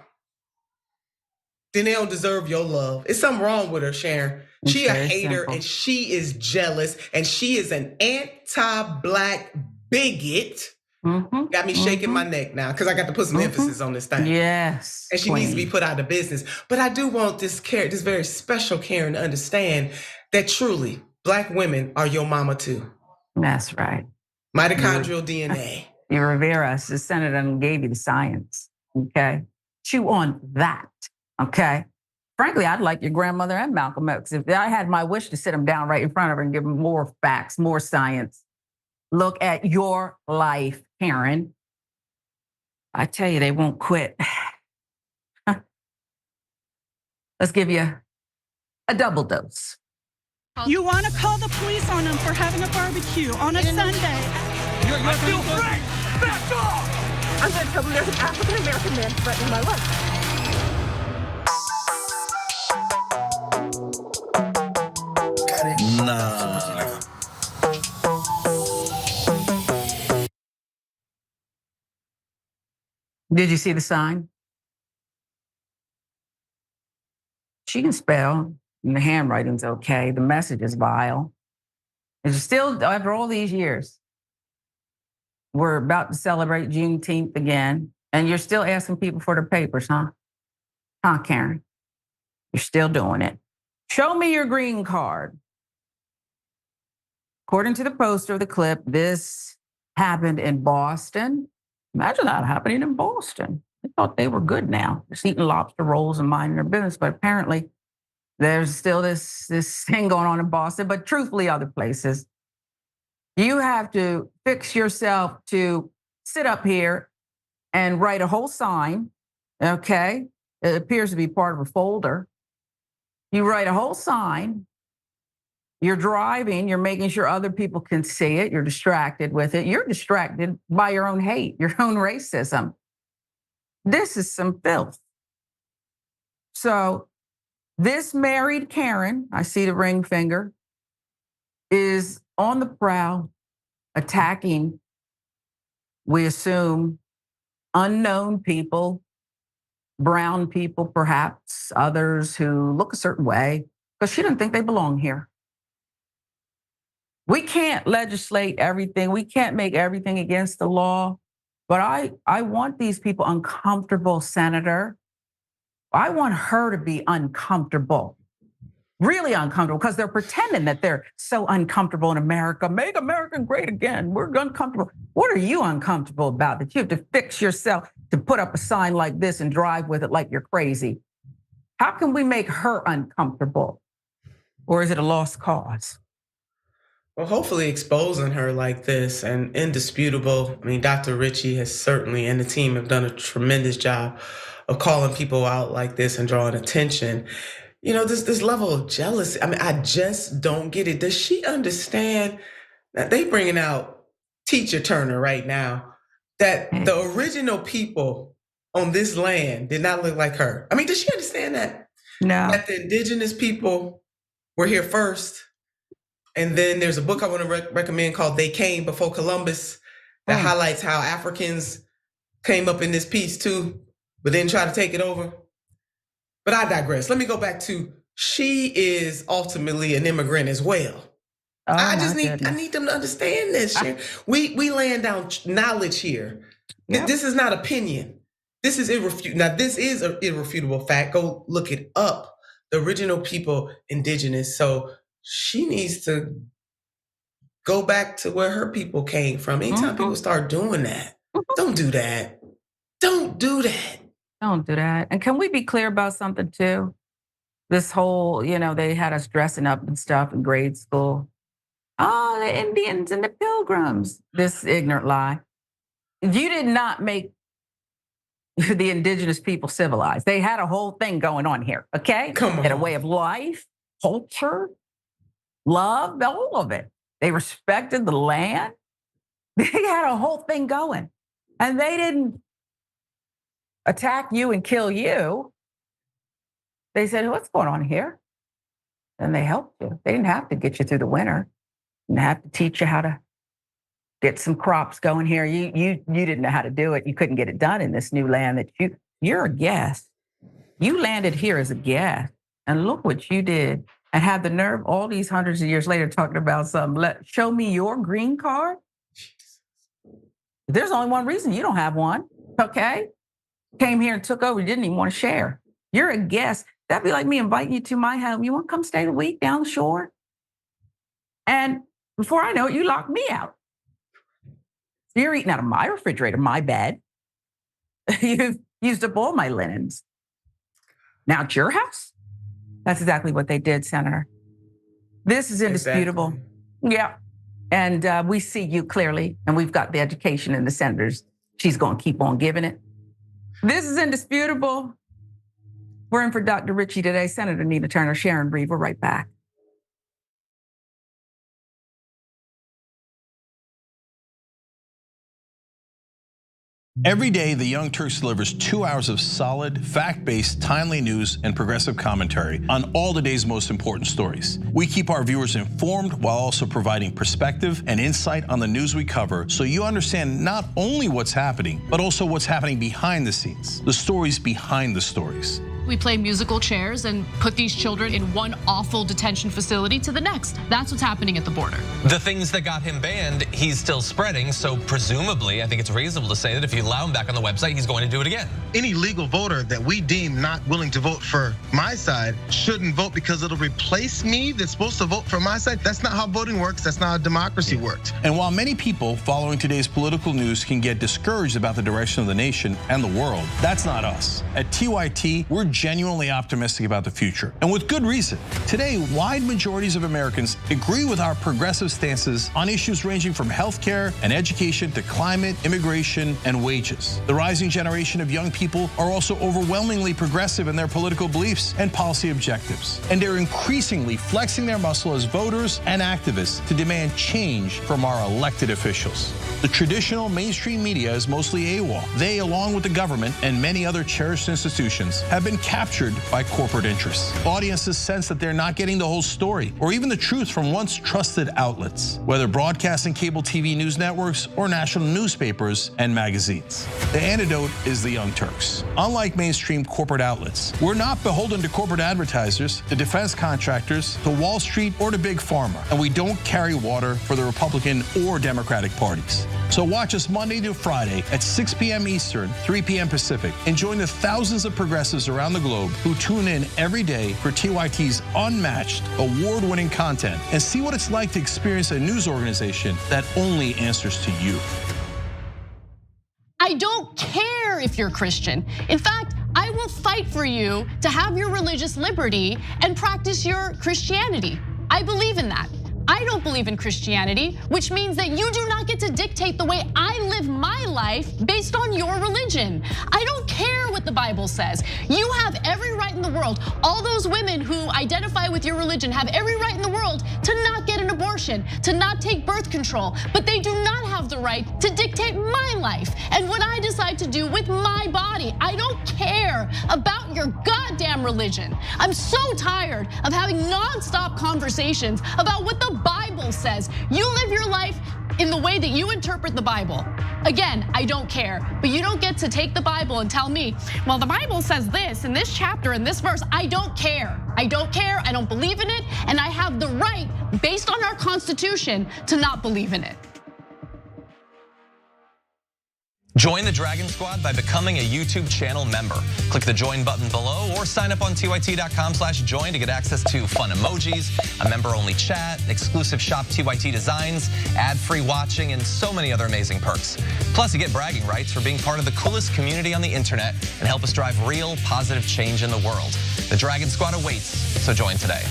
then they don't deserve your love. It's something wrong with her, Sharon. She a hater and she is jealous and she is an anti-Black bigot. Got me shaking my neck now because I got to put some emphasis on this thing. Yes. And she needs to be put out of business. But I do want this very special Karen to understand that truly Black women are your mama too. That's right. Mitochondrial DNA. You revere us. The senator gave you the science. Okay. Chew on that. Okay. Frankly, I'd like your grandmother and Malcolm X. If I had my wish to sit them down right in front of her and give them more facts, more science. Look at your life, Karen. I tell you, they won't quit. Let's give you a double dose. You want to call the police on them for having a barbecue on a Sunday. I feel free! Back off! I'm going to tell them there's an African-American man threatening my life. Nah. Did you see the sign? She can spell, and the handwriting's okay. The message is vile. It's still, after all these years, we're about to celebrate Juneteenth again, and you're still asking people for their papers, huh? Huh, Karen? You're still doing it. Show me your green card. According to the poster of the clip, this happened in Boston. Imagine that happening in Boston. They thought they were good now, just eating lobster rolls and minding their business. But apparently, there's still this thing going on in Boston, but truthfully, other places. You have to fix yourself to sit up here and write a whole sign, okay? It appears to be part of a folder. You write a whole sign. You're driving, you're making sure other people can see it. You're distracted with it. You're distracted by your own hate, your own racism. This is some filth. So this married Karen, I see the ring finger, is on the prowl, attacking, we assume, unknown people, brown people perhaps, others who look a certain way, because she didn't think they belong here. We can't legislate everything. We can't make everything against the law. But I want these people uncomfortable, Senator. I want her to be uncomfortable, really uncomfortable, because they're pretending that they're so uncomfortable in America. Make America great again. We're uncomfortable. What are you uncomfortable about? That you have to fix yourself to put up a sign like this and drive with it like you're crazy? How can we make her uncomfortable? Or is it a lost cause? Well, hopefully exposing her like this and indisputable. I mean, Dr. Ritchie has certainly, and the team have done a tremendous job of calling people out like this and drawing attention. You know, this level of jealousy. I mean, I just don't get it. Does she understand that they bringing out Teacher Turner right now? That the original people on this land did not look like her. I mean, does she understand that? No. That the indigenous people were here first. And then there's a book I want to recommend called They Came Before Columbus that highlights how Africans came up in this piece too, but then try to take it over. But I digress. Let me go back to, she is ultimately an immigrant as well. I need them to understand this. We laying down knowledge here. Yep. This is not opinion. This is irrefutable. Now, this is an irrefutable fact. Go look it up. The original people, indigenous. So she needs to go back to where her people came from. Anytime people start doing that, don't do that. Don't do that. Don't do that. And can we be clear about something too? This whole, they had us dressing up and stuff in grade school. Oh, the Indians and the Pilgrims. This ignorant lie. You did not make the indigenous people civilized. They had a whole thing going on here, okay? Come on. They had a way of life, culture, love, all of it. They respected the land. They had a whole thing going. And they didn't attack you and kill you. They said, what's going on here? And they helped you. They didn't have to get you through the winter. They didn't have to teach you how to get some crops going here. You didn't know how to do it. You couldn't get it done in this new land that you're a guest. You landed here as a guest. And look what you did. And had the nerve all these hundreds of years later talking about something. Show me your green card. There's only one reason you don't have one, okay? Came here and took over, you didn't even want to share. You're a guest. That'd be like me inviting you to my home. You want to come stay the week down the shore? And before I know it, you locked me out. You're eating out of my refrigerator, my bed. You've used up all my linens. Now it's your house? That's exactly what they did, Senator. This is indisputable. Exactly. Yeah. And we see you clearly, and we've got the education in the senators. She's going to keep on giving it. This is indisputable. We're in for Dr. Ritchie today. Senator Nina Turner, Sharon Reed. We're right back. Every day, the Young Turks delivers 2 hours of solid, fact-based, timely news and progressive commentary on all the day's most important stories. We keep our viewers informed while also providing perspective and insight on the news we cover, so you understand not only what's happening, but also what's happening behind the scenes, the stories behind the stories. We play musical chairs and put these children in one awful detention facility to the next. That's what's happening at the border. The things that got him banned, he's still spreading. So presumably, I think it's reasonable to say that if you allow him back on the website, he's going to do it again. Any legal voter that we deem not willing to vote for my side shouldn't vote because it'll replace me that's supposed to vote for my side. That's not how voting works. That's not how democracy works. And while many people following today's political news can get discouraged about the direction of the nation and the world, that's not us. At TYT, we're genuinely optimistic about the future, and with good reason. Today, wide majorities of Americans agree with our progressive stances on issues ranging from healthcare and education to climate, immigration, and wages. The rising generation of young people are also overwhelmingly progressive in their political beliefs and policy objectives, and they're increasingly flexing their muscle as voters and activists to demand change from our elected officials. The traditional mainstream media is mostly AWOL. They, along with the government and many other cherished institutions, have been captured by corporate interests. Audiences sense that they're not getting the whole story or even the truth from once trusted outlets, whether broadcast and cable TV news networks or national newspapers and magazines. The antidote is the Young Turks. Unlike mainstream corporate outlets, we're not beholden to corporate advertisers, to defense contractors, to Wall Street, or to Big Pharma, and we don't carry water for the Republican or Democratic parties. So watch us Monday to Friday at 6 p.m. Eastern, 3 p.m. Pacific, and join the thousands of progressives around the globe who tune in every day for TYT's unmatched, award-winning content and see what it's like to experience a news organization that only answers to you. I don't care if you're Christian. In fact, I will fight for you to have your religious liberty and practice your Christianity. I believe in that. I don't believe in Christianity, which means that you do not get to dictate the way I live my life based on your religion. I don't care what the Bible says. You have every right in the world. All those women who identify with your religion have every right in the world to not get an abortion, to not take birth control, but they do not have the right to dictate my life and what I decide to do with my body. I don't care about your goddamn religion. I'm so tired of having nonstop conversations about what the Bible says. You live your life in the way that you interpret the Bible. Again, I don't care, but you don't get to take the Bible and tell me, well, the Bible says this in this chapter, in this verse. I don't care. I don't care, I don't believe in it, and I have the right, based on our Constitution, to not believe in it. Join the Dragon Squad by becoming a YouTube channel member. Click the join button below or sign up on tyt.com/join to get access to fun emojis, a member-only chat, exclusive shop TYT designs, ad-free watching, and so many other amazing perks. Plus, you get bragging rights for being part of the coolest community on the internet and help us drive real positive change in the world. The Dragon Squad awaits, so join today.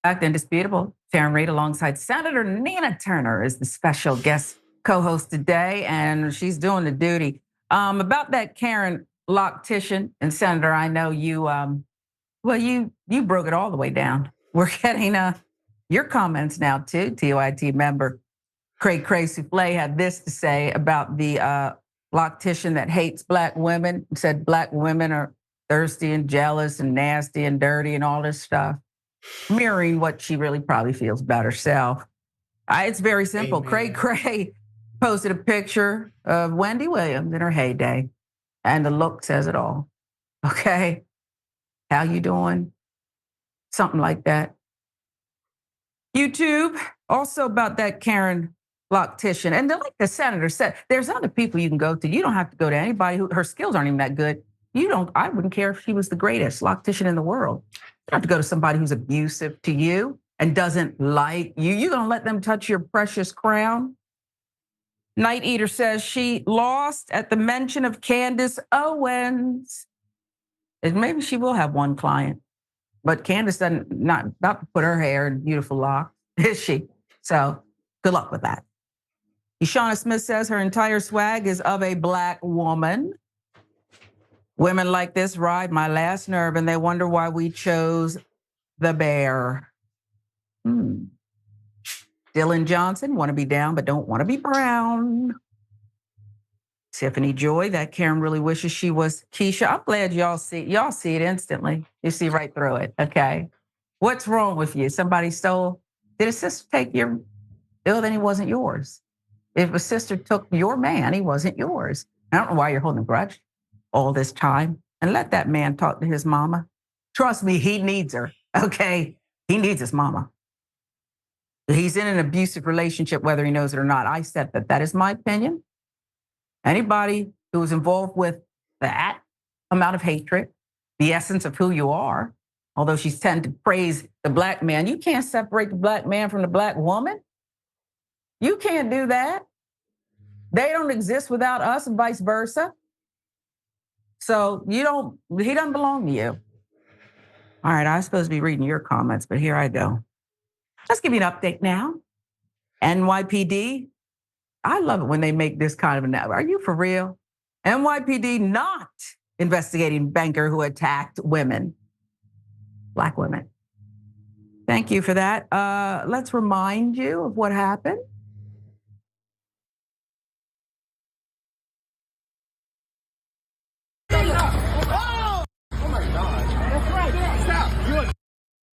Fact indisputable. Sharon Reed alongside Senator Nina Turner is the special guest co-host today, and she's doing the duty. About that Karen Lock-Titian, and Senator, I know you, you broke it all the way down. We're getting your comments now too. TYT member Cray Souffle had this to say about the Lock-Titian that hates Black women. He said Black women are thirsty and jealous and nasty and dirty and all this stuff, mirroring what she really probably feels about herself. It's very simple. Amen. Cray posted a picture of Wendy Williams in her heyday, and the look says it all. Okay, how you doing? Something like that. YouTube, also about that Karen Lock-Titian. And like the senator said, there's other people you can go to. You don't have to go to anybody who her skills aren't even that good. I wouldn't care if she was the greatest Lock-Titian in the world. You don't have to go to somebody who's abusive to you and doesn't like you. You're gonna let them touch your precious crown? Night Eater says she lost at the mention of Candace Owens. And maybe she will have one client, but Candace doesn't not put her hair in beautiful locks, is she? So good luck with that. Shauna Smith says her entire swag is of a Black woman. Women like this ride my last nerve, and they wonder why we chose the bear. Dylan Johnson, want to be down, but don't want to be brown. Tiffany Joy, that Karen really wishes she was Keisha. I'm glad y'all see it instantly. You see right through it, okay? What's wrong with you? Somebody stole, did a sister take your, then he wasn't yours. If a sister took your man, he wasn't yours. I don't know why you're holding a grudge all this time. And let that man talk to his mama. Trust me, he needs her, okay? He needs his mama. He's in an abusive relationship, whether he knows it or not. I said that. That is my opinion. Anybody who is involved with that amount of hatred, the essence of who you are, although she's tended to praise the Black man, you can't separate the Black man from the Black woman. You can't do that. They don't exist without us and vice versa. So he doesn't belong to you. All right, I was supposed to be reading your comments, but here I go. Let's give you an update now. NYPD, I love it when they make this kind of announcement. Are you for real? NYPD not investigating banker who attacked women, Black women. Thank you for that. Let's remind you of what happened. Oh my God. That's right. Stop.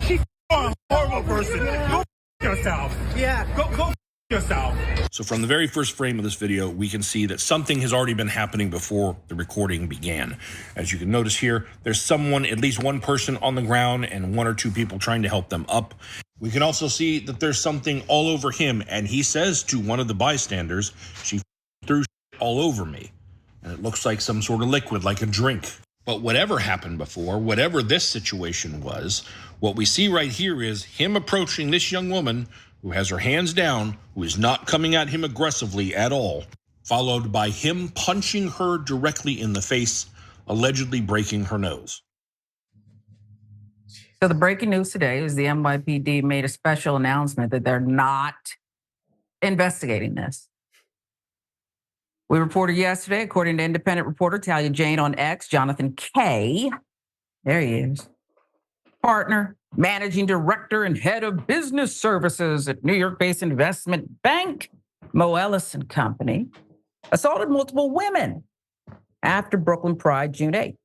You're a horrible person. Go yourself. Yeah. Go yourself. So from the very first frame of this video, we can see that something has already been happening before the recording began. As you can notice here, there's someone, at least one person on the ground and one or two people trying to help them up. We can also see that there's something all over him, and he says to one of the bystanders, she threw all over me. And it looks like some sort of liquid, like a drink. But whatever happened before, whatever this situation was, what we see right here is him approaching this young woman who has her hands down, who is not coming at him aggressively at all, followed by him punching her directly in the face, allegedly breaking her nose. So the breaking news today is the NYPD made a special announcement that they're not investigating this. We reported yesterday, according to independent reporter Talia Jane on X, Jonathan K., there he is, partner, managing director, and head of business services at New York-based investment bank, Moelis & Company, assaulted multiple women after Brooklyn Pride, June 8th.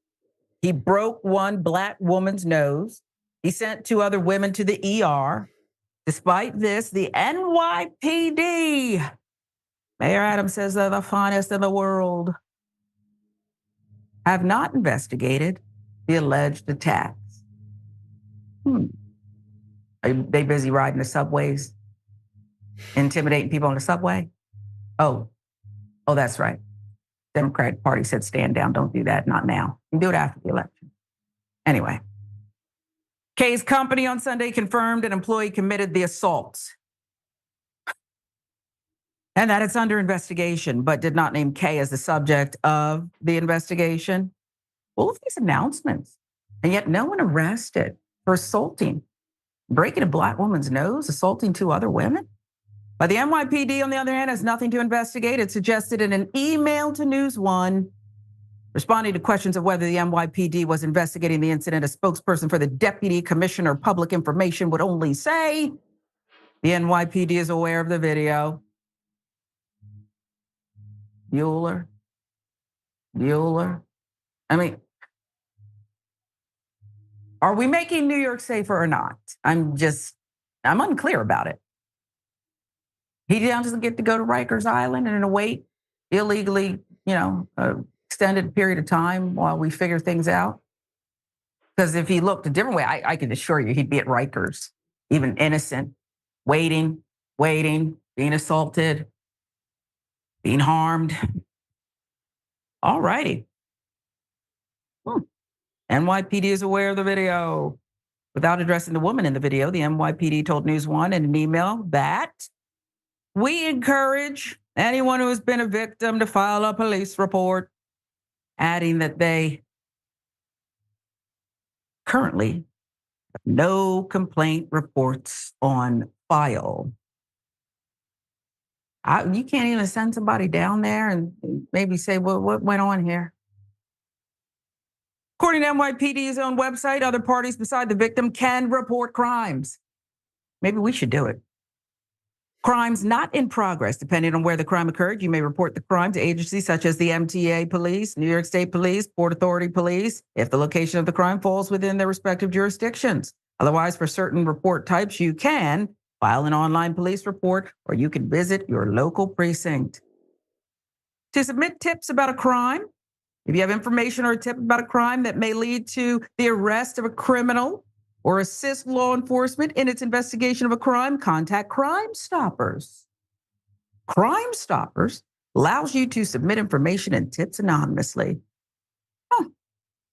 He broke one Black woman's nose. He sent two other women to the ER. Despite this, the NYPD, Mayor Adams says they're the finest in the world, have not investigated the alleged attacks. Are they busy riding the subways, intimidating people on the subway? Oh, that's right. Democratic Party said stand down, don't do that, not now. You can do it after the election. Anyway, K's company on Sunday confirmed an employee committed the assaults and that it's under investigation, but did not name K as the subject of the investigation. All of these announcements, and yet no one arrested for assaulting, breaking a Black woman's nose, assaulting two other women. But the NYPD, on the other hand, has nothing to investigate. It suggested in an email to News One, responding to questions of whether the NYPD was investigating the incident, a spokesperson for the Deputy Commissioner of Public Information would only say the NYPD is aware of the video. Bueller. I mean, are we making New York safer or not? I'm unclear about it. He doesn't get to go to Rikers Island and await illegally, extended period of time while we figure things out. Because if he looked a different way, I can assure you he'd be at Rikers, even innocent, waiting, being assaulted, being harmed. All righty. NYPD is aware of the video. Without addressing the woman in the video, the NYPD told News One in an email that we encourage anyone who has been a victim to file a police report, adding that they currently have no complaint reports on file. You can't even send somebody down there and maybe say, well, what went on here? According to NYPD's own website, other parties beside the victim can report crimes. Maybe we should do it. Crimes not in progress, depending on where the crime occurred. You may report the crime to agencies such as the MTA Police, New York State Police, Port Authority Police, if the location of the crime falls within their respective jurisdictions. Otherwise, for certain report types, you can file an online police report, or you can visit your local precinct. To submit tips about a crime, if you have information or a tip about a crime that may lead to the arrest of a criminal or assist law enforcement in its investigation of a crime, contact Crime Stoppers. Crime Stoppers allows you to submit information and tips anonymously.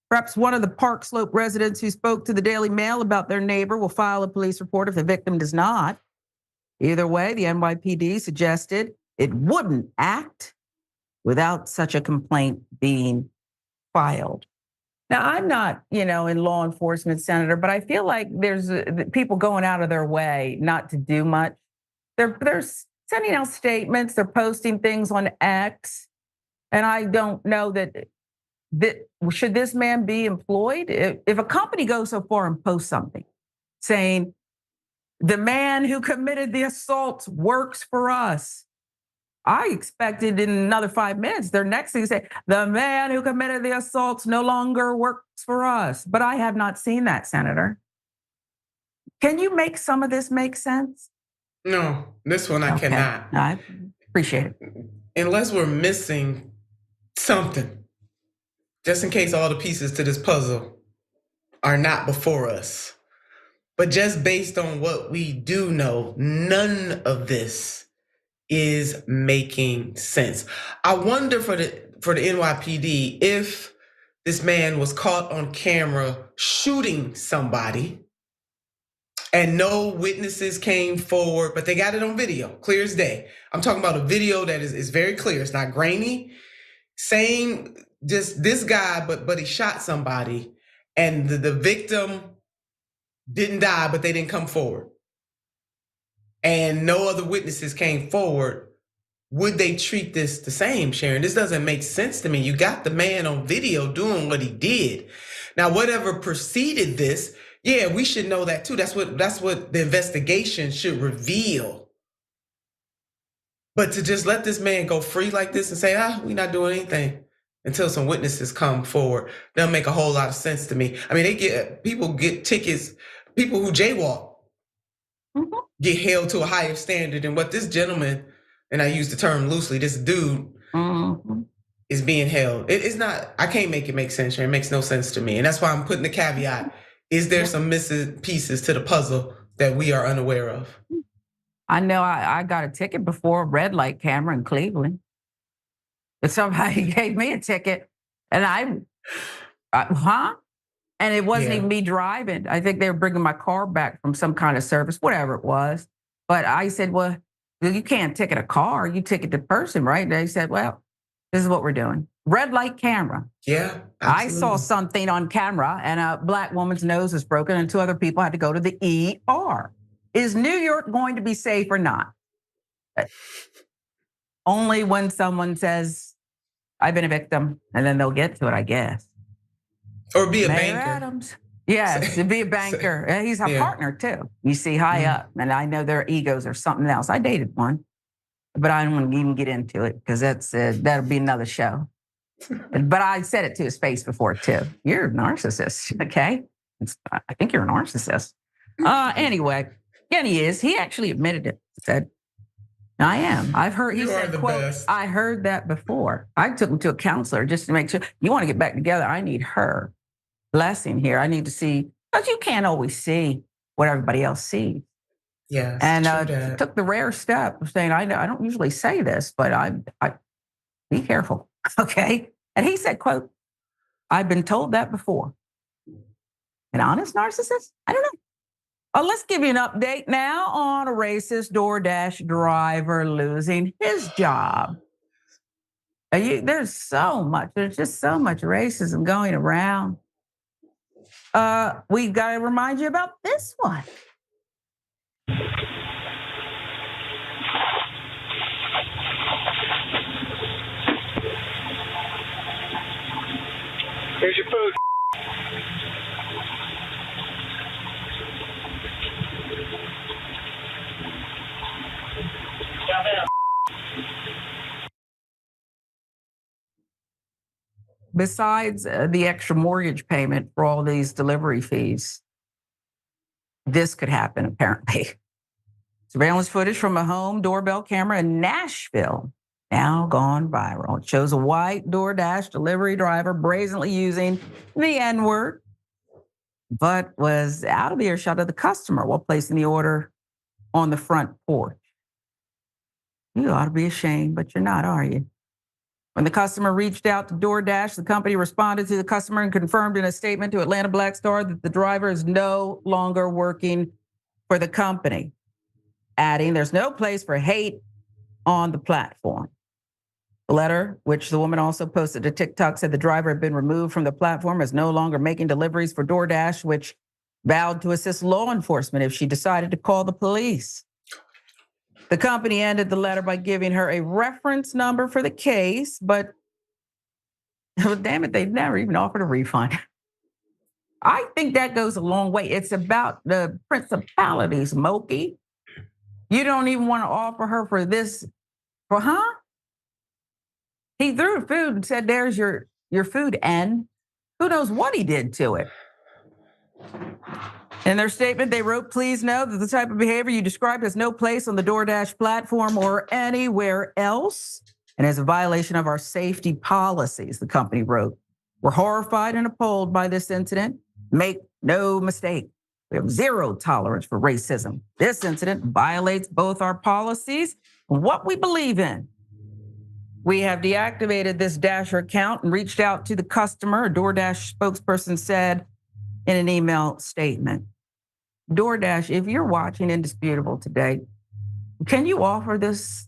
Perhaps one of the Park Slope residents who spoke to the Daily Mail about their neighbor will file a police report if the victim does not. Either way, the NYPD suggested it wouldn't act without such a complaint being filed. Now, I'm not, in law enforcement, Senator, but I feel like there's people going out of their way not to do much. There's sending out statements. They're posting things on X. And I don't know that should this man be employed? If a company goes so far and posts something saying, the man who committed the assault works for us, I expected in another 5 minutes, their next thing to say, the man who committed the assaults no longer works for us. But I have not seen that, Senator. Can you make some of this make sense? No, this one I cannot. I appreciate it. Unless we're missing something, just in case all the pieces to this puzzle are not before us. But just based on what we do know, none of this is making sense. I wonder for the NYPD if this man was caught on camera shooting somebody and no witnesses came forward, but they got it on video, clear as day. I'm talking about a video that is very clear. It's not grainy. Saying just this guy, but he shot somebody and the victim didn't die, but they didn't come forward. And no other witnesses came forward. Would they treat this the same, Sharon? This doesn't make sense to me. You got the man on video doing what he did. Now, whatever preceded this, yeah, we should know that too. That's what the investigation should reveal. But to just let this man go free like this and say, we're not doing anything until some witnesses come forward, they'll make a whole lot of sense to me. I mean, people get tickets, people who jaywalk get held to a higher standard than what this gentleman, and I use the term loosely, this dude is being held. It's not, I can't make it make sense. It makes no sense to me. And that's why I'm putting the caveat. Is there some missing pieces to the puzzle that we are unaware of? I know I got a ticket before, a red light camera in Cleveland. But somebody gave me a ticket and and it wasn't even me driving. I think they were bringing my car back from some kind of service, whatever it was. But I said, well, you can't ticket a car, you ticket the person, right? And they said, well, this is what we're doing. Red light camera. Yeah, absolutely. I saw something on camera and a Black woman's nose was broken and 2 other people had to go to the ER. Is New York going to be safe or not? Only when someone says, I've been a victim, and then they'll get to it, I guess. Or be a Mayor banker. Adams. Yes, to be a banker. He's a partner too. You see, high up. And I know their egos are something else. I dated one, but I don't want to even get into it because that'll be another show. But I said it to his face before too. You're a narcissist, okay? I think you're a narcissist. Anyway, and he is. He actually admitted it. Said, I am. I've heard, he said, quote, best. I heard that before. I took him to a counselor just to make sure, you want to get back together, I need her blessing here. I need to see, because you can't always see what everybody else sees. Yes, and took the rare step of saying, I don't usually say this, but I be careful, okay? And he said, quote, I've been told that before. An honest narcissist? I don't know. Let's give you an update now on a racist DoorDash driver losing his job. There's just so much racism going around. We got to remind you about this one. Here's your food. Besides the extra mortgage payment for all these delivery fees, this could happen, apparently. Surveillance footage from a home doorbell camera in Nashville now gone viral. It shows a white DoorDash delivery driver brazenly using the N-word, but was out of earshot of the customer while placing the order on the front porch. You ought to be ashamed, but you're not, are you? When the customer reached out to DoorDash, the company responded to the customer and confirmed in a statement to Atlanta Black Star that the driver is no longer working for the company, adding there's no place for hate on the platform. The letter, which the woman also posted to TikTok, said the driver had been removed from the platform, is no longer making deliveries for DoorDash, which vowed to assist law enforcement if she decided to call the police. The company ended the letter by giving her a reference number for the case, but damn it, they've never even offered a refund. I think that goes a long way. It's about the principalities, Moki. You don't even want to offer her for this, He threw the food and said, there's your food, and who knows what he did to it. In their statement, they wrote, please know that the type of behavior you described has no place on the DoorDash platform or anywhere else, and is a violation of our safety policies, the company wrote. We're horrified and appalled by this incident. Make no mistake, we have zero tolerance for racism. This incident violates both our policies and what we believe in. We have deactivated this Dasher account and reached out to the customer, a DoorDash spokesperson said in an email statement. DoorDash, if you're watching Indisputable today, can you offer this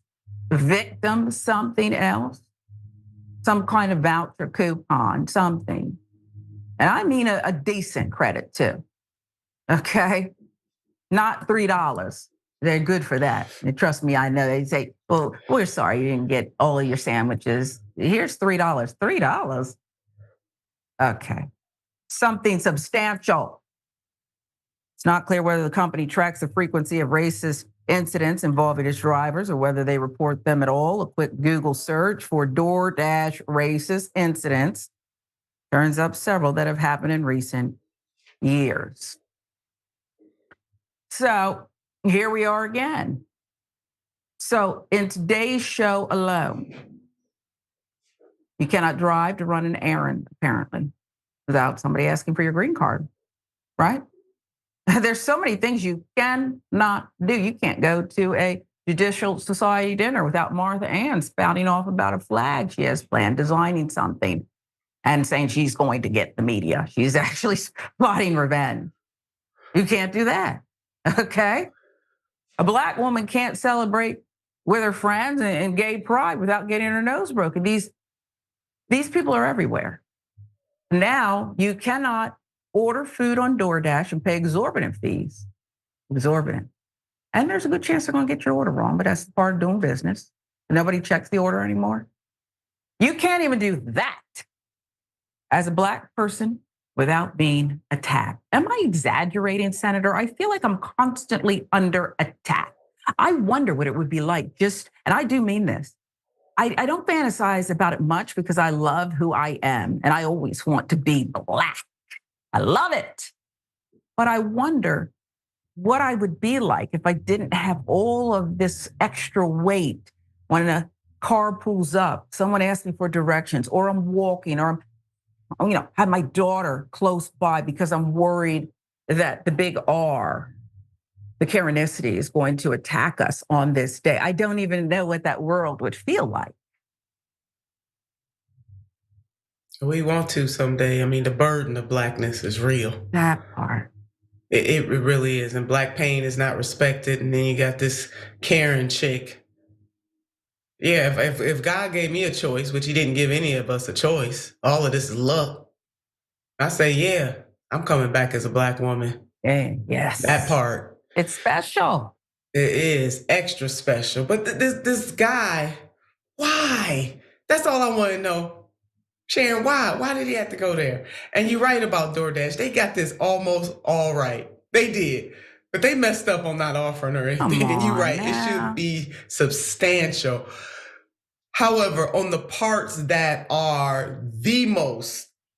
victim something else? Some kind of voucher coupon, something. And I mean a decent credit too, okay? Not $3. They're good for that. And trust me, I know. They say, well, we're sorry you didn't get all of your sandwiches. Here's $3. $3? Okay. Something substantial. It's not clear whether the company tracks the frequency of racist incidents involving its drivers or whether they report them at all. A quick Google search for DoorDash racist incidents turns up several that have happened in recent years. So here we are again. So in today's show alone, you cannot drive to run an errand, apparently, without somebody asking for your green card, right? There's so many things you cannot do. You can't go to a Judicial Society dinner without Martha Ann spouting off about a flag she has planned, designing something, and saying she's going to get the media. She's actually plotting revenge. You can't do that, okay? A Black woman can't celebrate with her friends and gay pride without getting her nose broken. These people are everywhere. Now you cannot order food on DoorDash and pay exorbitant fees. Exorbitant. And there's a good chance they're going to get your order wrong, but that's part of doing business. Nobody checks the order anymore. You can't even do that as a Black person without being attacked. Am I exaggerating, Senator? I feel like I'm constantly under attack. I wonder what it would be like and I do mean this. I don't fantasize about it much because I love who I am and I always want to be Black. I love it. But I wonder what I would be like if I didn't have all of this extra weight when a car pulls up, someone asks me for directions, or I'm walking, or I'm, have my daughter close by because I'm worried that the big R, the Karenicity, is going to attack us on this day. I don't even know what that world would feel like. We want to someday. I mean, the burden of Blackness is real. That part. It really is. And Black pain is not respected. And then you got this Karen chick. Yeah, if God gave me a choice, which he didn't give any of us a choice, all of this is luck. I say, yeah, I'm coming back as a Black woman. Yeah, yes. That part. It's special. It is extra special. But this guy, why? That's all I want to know. Sharon, why? Why did he have to go there? And you're right about DoorDash. They got this almost all right. They did. But they messed up on not offering her anything. And you're right. Now. It should be substantial. However, on the parts that are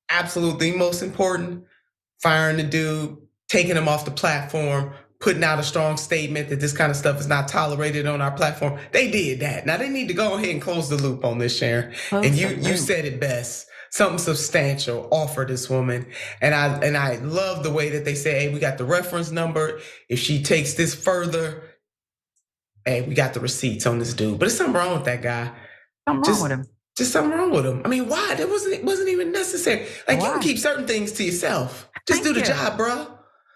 absolutely most important, firing the dude, taking him off the platform, putting out a strong statement that this kind of stuff is not tolerated on our platform. They did that. Now they need to go ahead and close the loop on this, Sharon. And you said it best. Something substantial offer this woman. And I love the way that they say, hey, we got the reference number. If she takes this further, hey, we got the receipts on this dude. But there's something wrong with that guy. Something wrong with him. Just something wrong with him. I mean, why? It wasn't even necessary. Like, you can keep certain things to yourself. Just do the job, bro.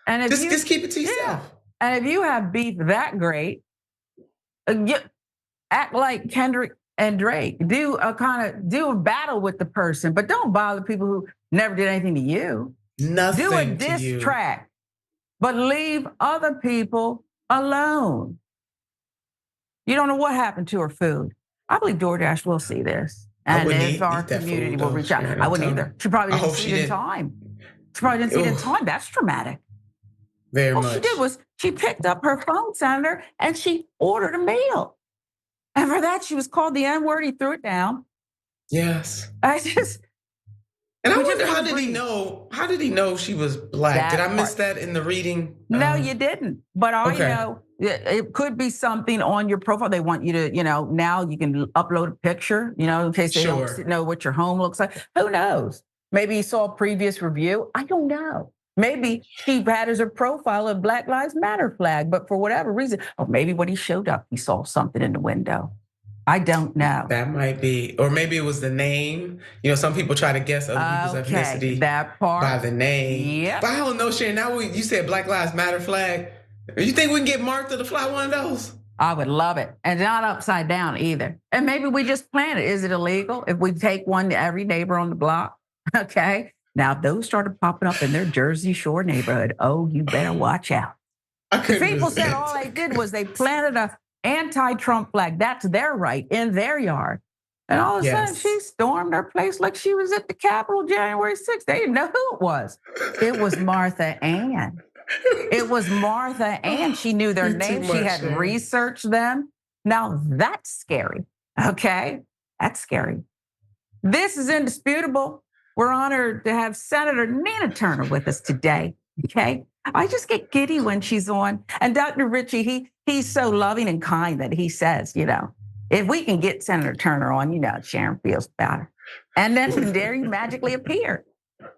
And if just keep it to yourself. Yeah. And if you have beef that great, act like Kendrick and Drake. Do a battle with the person, but don't bother people who never did anything to you. Nothing. Do a diss track, but leave other people alone. You don't know what happened to her food. I believe DoorDash will see this. And if our community will reach out. I wouldn't either. She probably didn't see it in time. She probably didn't see it in time. That's traumatic. Very much. All she did was she picked up her phone, Senator, and she ordered a meal. And for that, she was called the N-word. He threw it down. Yes. I wonder, how did he know? How did he know she was black? Did I miss that in the reading? No, you didn't. But I know it could be something on your profile. They want you to, now you can upload a picture, in case they don't know what your home looks like. Who knows? Maybe he saw a previous review. I don't know. Maybe she had as her profile a Black Lives Matter flag, but for whatever reason, or maybe when he showed up, he saw something in the window. I don't know. That might be, or maybe it was the name. Some people try to guess other people's ethnicity by the name. Yep. But I don't know, Sharon. Now you said Black Lives Matter flag. You think we can get Martha to fly one of those? I would love it, and not upside down either. And maybe we just plant it. Is it illegal if we take one to every neighbor on the block? Okay. Now, if those started popping up in their Jersey Shore neighborhood, oh, you better watch out. The people said all they did was they planted a anti-Trump flag. That's their right in their yard. And all of a sudden, she stormed her place like she was at the Capitol January 6th. They didn't know who it was. It was Martha Ann. It was Martha Ann. She knew their name. She had researched them. Now, that's scary. Okay? That's scary. This is indisputable. We're honored to have Senator Nina Turner with us today, okay? I just get giddy when she's on. And Dr. Richie, he's so loving and kind that he says, if we can get Senator Turner on, Sharon feels better. And then there you magically appear.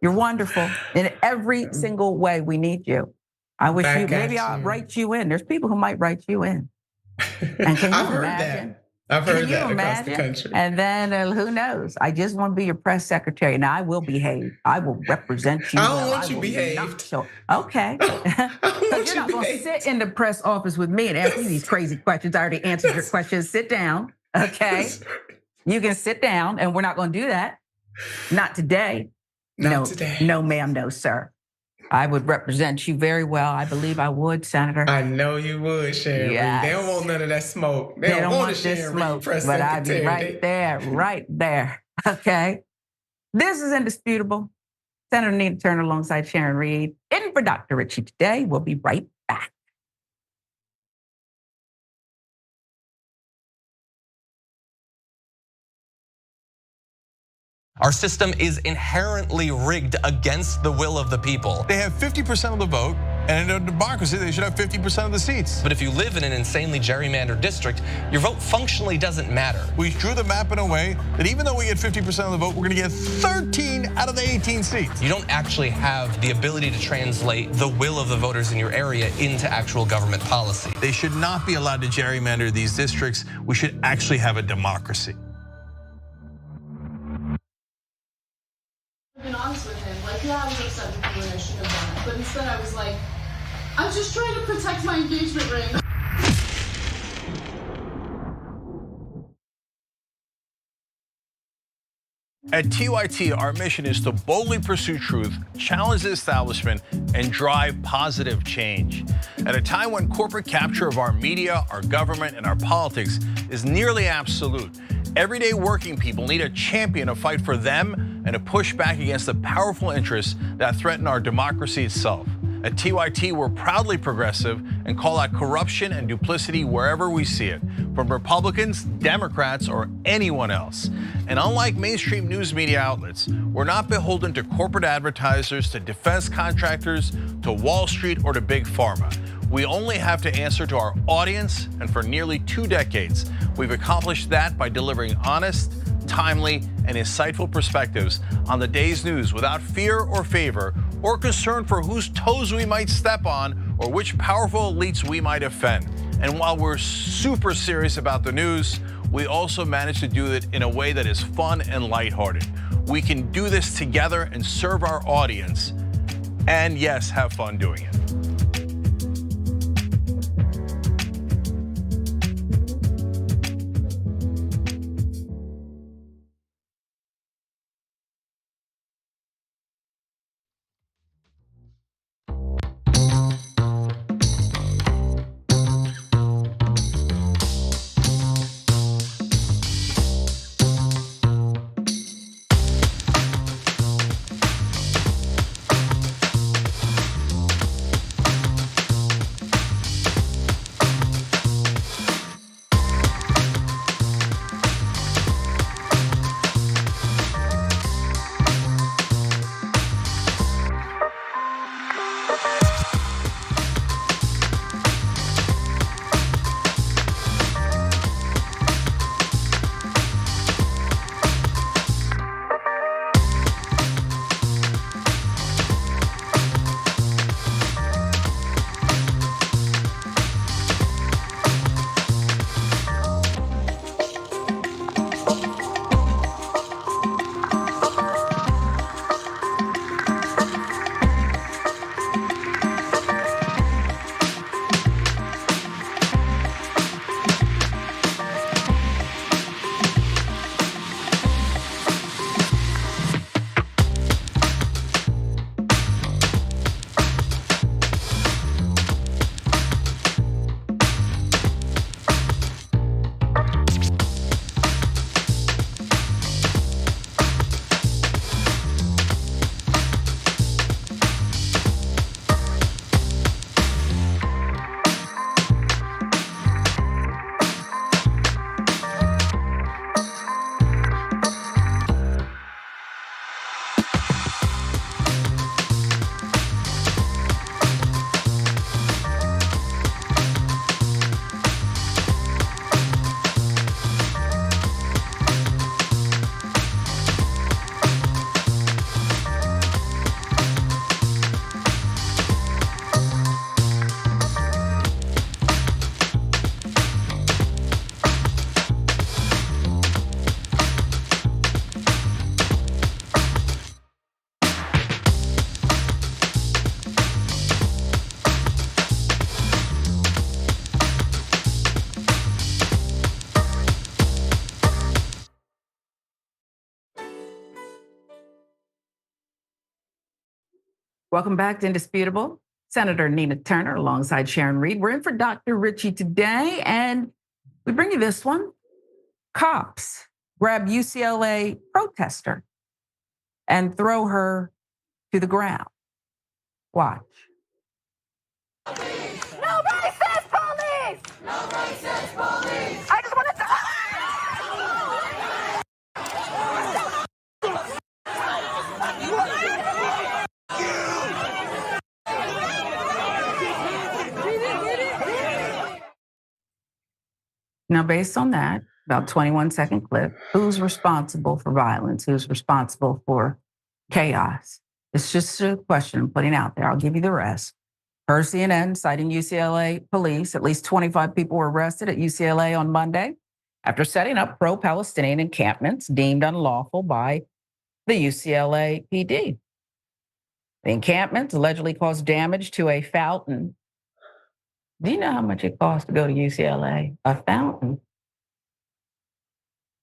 You're wonderful in every single way. We need you. I wish maybe I'll write you in. There's people who might write you in. And can you imagine? I've heard that across the country. And then who knows? I just want to be your press secretary. Now I will behave. I will represent you. I don't want you behaved. Okay. Because you're not going to sit in the press office with me and ask me these crazy questions. I already answered your questions. Sit down. Okay. You can sit down, and we're not going to do that. Not today. Not today. No, ma'am. No, sir. I would represent you very well. I believe I would, Senator. I know you would, Sharon. Yes. They don't want none of that smoke. They don't want this smoke, but I'd be right there. Okay. This is indisputable. Senator Nina Turner alongside Sharon Reed. In for Dr. Richie today. We'll be right back. Our system is inherently rigged against the will of the people. They have 50% of the vote, and in a democracy, they should have 50% of the seats. But if you live in an insanely gerrymandered district, your vote functionally doesn't matter. We drew the map in a way that even though we get 50% of the vote, we're gonna get 13 out of the 18 seats. You don't actually have the ability to translate the will of the voters in your area into actual government policy. They should not be allowed to gerrymander these districts. We should actually have a democracy. Been honest with him, yeah, I was upset with you and I shouldn't have done it. But instead I was like, I'm just trying to protect my engagement ring. At TYT, our mission is to boldly pursue truth, challenge the establishment, and drive positive change. At a time when corporate capture of our media, our government, and our politics is nearly absolute, everyday working people need a champion to fight for them and to push back against the powerful interests that threaten our democracy itself. At TYT, we're proudly progressive and call out corruption and duplicity wherever we see it, from Republicans, Democrats, or anyone else. And unlike mainstream news media outlets, we're not beholden to corporate advertisers, to defense contractors, to Wall Street, or to Big Pharma. We only have to answer to our audience, and for nearly 2 decades, we've accomplished that by delivering honest, timely, and insightful perspectives on the day's news without fear or favor or concern for whose toes we might step on or which powerful elites we might offend. And while we're super serious about the news, we also manage to do it in a way that is fun and lighthearted. We can do this together and serve our audience, and yes, have fun doing it. Welcome back to Indisputable. Senator Nina Turner alongside Sharon Reed. We're in for Dr. Richie today, and we bring you this one. Cops grab UCLA protester and throw her to the ground. Watch. No racist police! No racist police! I just want to... Now, based on that, about 21-second clip, who's responsible for violence? Who's responsible for chaos? It's just a question I'm putting out there. I'll give you the rest. Per CNN, citing UCLA police, at least 25 people were arrested at UCLA on Monday after setting up pro-Palestinian encampments deemed unlawful by the UCLA PD. The encampments allegedly caused damage to a fountain. Do you know how much it costs to go to UCLA? A fountain.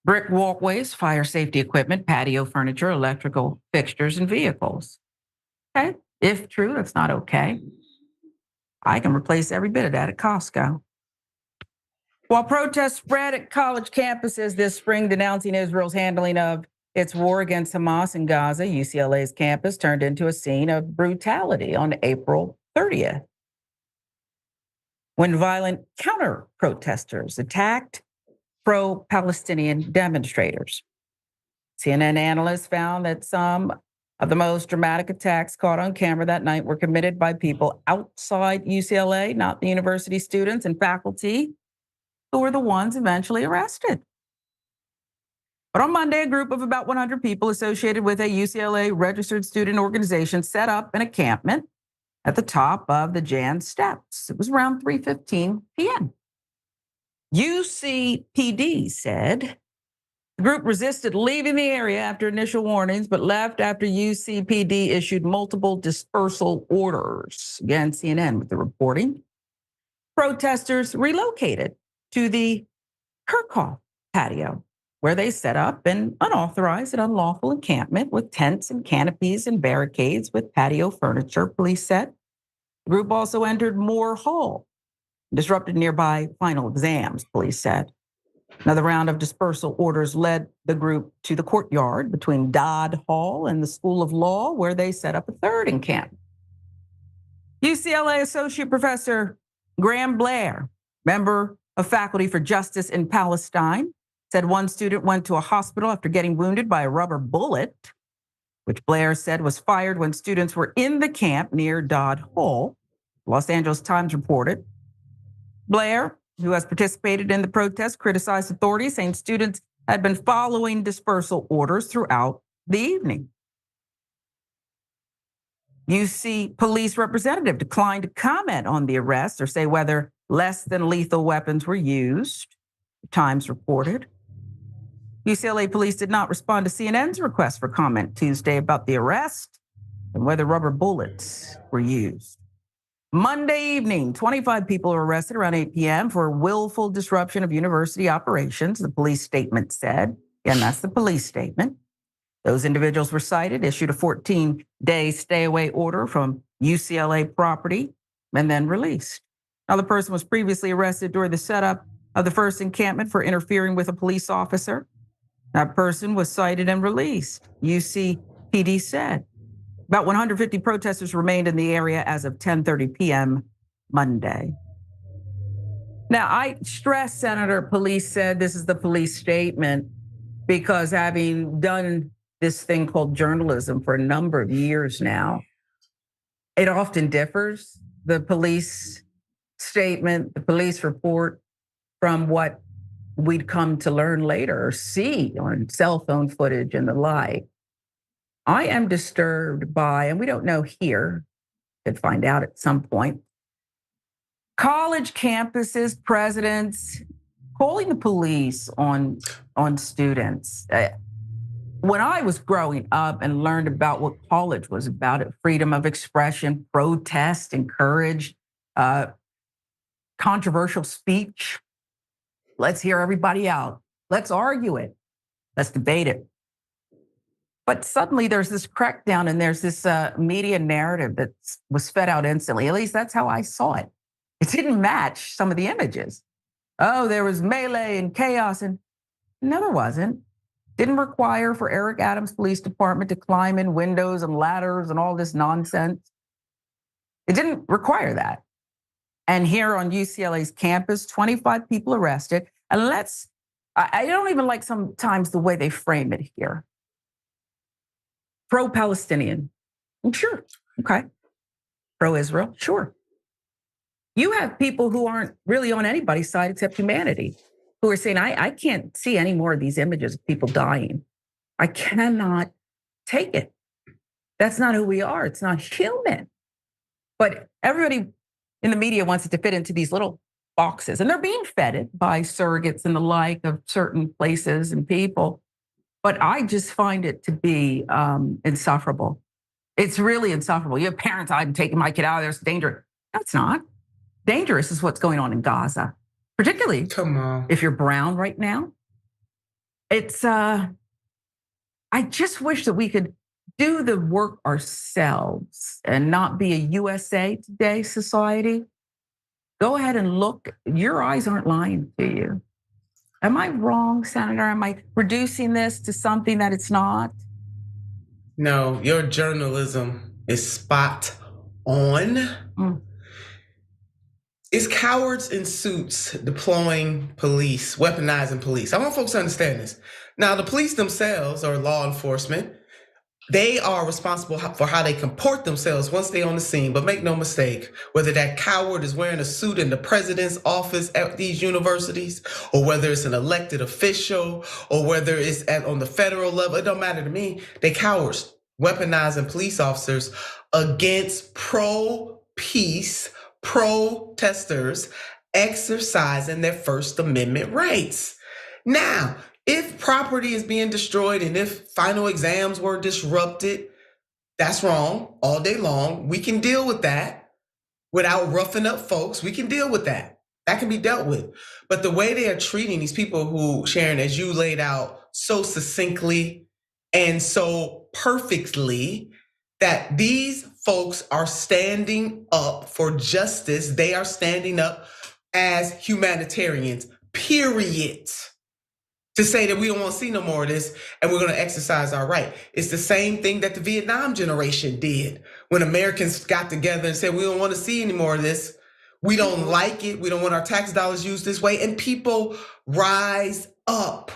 Brick walkways, fire safety equipment, patio furniture, electrical fixtures, and vehicles. Okay, if true, that's not okay. I can replace every bit of that at Costco. While protests spread at college campuses this spring denouncing Israel's handling of its war against Hamas in Gaza, UCLA's campus turned into a scene of brutality on April 30th. When violent counter-protesters attacked pro-Palestinian demonstrators. CNN analysts found that some of the most dramatic attacks caught on camera that night were committed by people outside UCLA, not the university students and faculty, who were the ones eventually arrested. But on Monday, a group of about 100 people associated with a UCLA registered student organization set up an encampment at the top of the Jan steps. It was around 3:15 p.m. UCPD said the group resisted leaving the area after initial warnings, but left after UCPD issued multiple dispersal orders. Again, CNN with the reporting. Protesters relocated to the Kirchhoff patio, where they set up an unauthorized and unlawful encampment with tents and canopies and barricades with patio furniture, police said. The group also entered Moore Hall, disrupted nearby final exams, police said. Another round of dispersal orders led the group to the courtyard between Dodd Hall and the School of Law, where they set up a third encampment. UCLA Associate Professor Graham Blair, member of Faculty for Justice in Palestine, said one student went to a hospital after getting wounded by a rubber bullet, which Blair said was fired when students were in the camp near Dodd Hall. Los Angeles Times reported. Blair, who has participated in the protest, criticized authorities, saying students had been following dispersal orders throughout the evening. UC police representative declined to comment on the arrest or say whether less than lethal weapons were used, the Times reported. UCLA police did not respond to CNN's request for comment Tuesday about the arrest and whether rubber bullets were used. Monday evening, 25 people were arrested around 8 p.m. for willful disruption of university operations, the police statement said. Again, that's the police statement. Those individuals were cited, issued a 14-day stay-away order from UCLA property, and then released. Now, the person was previously arrested during the setup of the first encampment for interfering with a police officer. That person was cited and released, UCPD said. About 150 protesters remained in the area as of 10:30 p.m. Monday. Now, I stress, Senator, police said this is the police statement because having done this thing called journalism for a number of years now, it often differs, the police statement, the police report, from what we'd come to learn later or see on cell phone footage and the like. I am disturbed by, and we don't know here, could find out at some point, college campuses, presidents calling the police on students. When I was growing up and learned about what college was about, freedom of expression, protest, encourage, controversial speech, let's hear everybody out. Let's argue it. Let's debate it. But suddenly there's this crackdown and there's this media narrative that was fed out instantly. At least that's how I saw it. It didn't match some of the images. Oh, there was melee and chaos. And no, there wasn't. Didn't require for Eric Adams' police department to climb in windows and ladders and all this nonsense. It didn't require that. And here on UCLA's campus, 25 people arrested. And I don't even like sometimes the way they frame it here. Pro-Palestinian, sure, okay. Pro-Israel, sure. You have people who aren't really on anybody's side except humanity, who are saying, I can't see any more of these images of people dying. I cannot take it. That's not who we are. It's not human. But everybody in the media wants it to fit into these little boxes, and they're being fed it by surrogates and the like of certain places and people. But I just find it to be insufferable. It's really insufferable. You have parents, I'm taking my kid out of there, it's dangerous. No, it's not. Dangerous is what's going on in Gaza, particularly if you're brown right now. It's, I just wish that we could do the work ourselves and not be a USA Today society. Go ahead and look. Your eyes aren't lying to you. Am I wrong, Senator? Am I reducing this to something that it's not? No, your journalism is spot on. It's cowards in suits deploying police, weaponizing police. I want folks to understand this. Now, the police themselves are law enforcement. They are responsible for how they comport themselves once they're on the scene. But make no mistake, whether that coward is wearing a suit in the president's office at these universities, or whether it's an elected official, or whether it's on the federal level, it don't matter to me. They cowards weaponizing police officers against pro-peace protesters exercising their First Amendment rights. Now, if property is being destroyed and if final exams were disrupted, that's wrong all day long. We can deal with that without roughing up folks. We can deal with that. That can be dealt with. But the way they are treating these people who, Sharon, as you laid out so succinctly and so perfectly, that these folks are standing up for justice. They are standing up as humanitarians, period. To say that we don't want to see no more of this and we're going to exercise our right. It's the same thing that the Vietnam generation did when Americans got together and said, we don't want to see any more of this. We don't like it. We don't want our tax dollars used this way. And people rise up.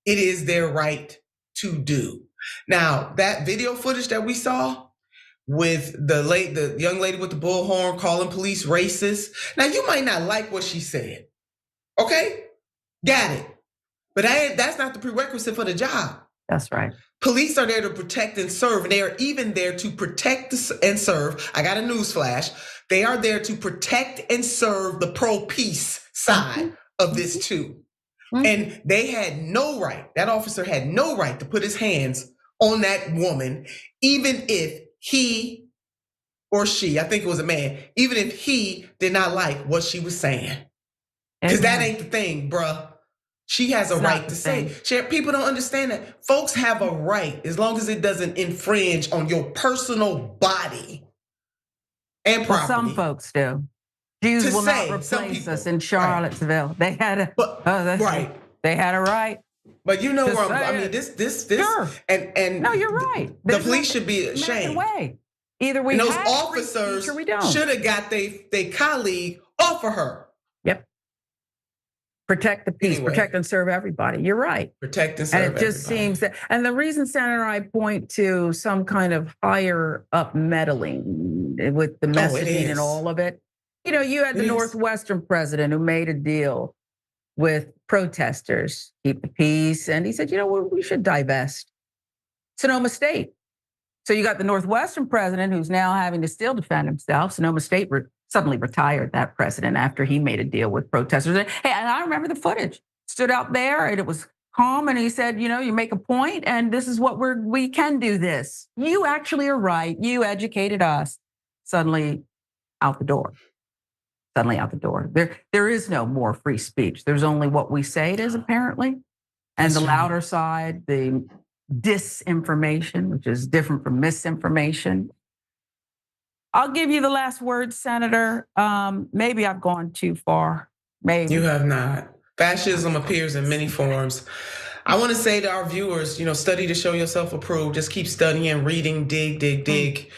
It is their right to do. Now, that video footage that we saw with the young lady with the bullhorn calling police racist. Now, you might not like what she said. Okay? Got it. But that's not the prerequisite for the job. That's right. Police are there to protect and serve. And they are even there to protect and serve. I got a news flash. They are there to protect and serve the pro-peace side of this too. And they had no right, that officer had no right to put his hands on that woman, even if he or she, I think it was a man, even if he did not like what she was saying. Because that ain't the thing, bruh. She has a right to say. People don't understand that. Folks have a right as long as it doesn't infringe on your personal body and property. Well, some folks do. Jews will not replace us in Charlottesville. They had a right. They had a right. But you know where I mean, this, sure. and no, you're right. The police should be ashamed. Either we and those have officers or we don't. Should have got their colleague off of her. Yep. Protect the peace, protect and serve everybody. You're right. Protect and serve everybody. And it just seems that, and the reason, Senator, I point to some kind of higher up meddling with the messaging and all of it. You know, you had the Northwestern president who made a deal with protesters, keep the peace. And he said, you know, we should divest Sonoma State. So you got the Northwestern president who's now having to still defend himself. Sonoma State suddenly retired that president after he made a deal with protesters. Hey, and I remember the footage. Stood out there and it was calm. And he said, you know, you make a point and this is what we can do this. You actually are right. You educated us. Suddenly out the door. Suddenly out the door. There is no more free speech. There's only what we say it is, apparently. And the louder side, the disinformation, which is different from misinformation. I'll give you the last word, Senator. Maybe I've gone too far. Maybe. You have not. Fascism appears in many forms. I want to say to our viewers, study to show yourself approved. Just keep studying, reading, dig.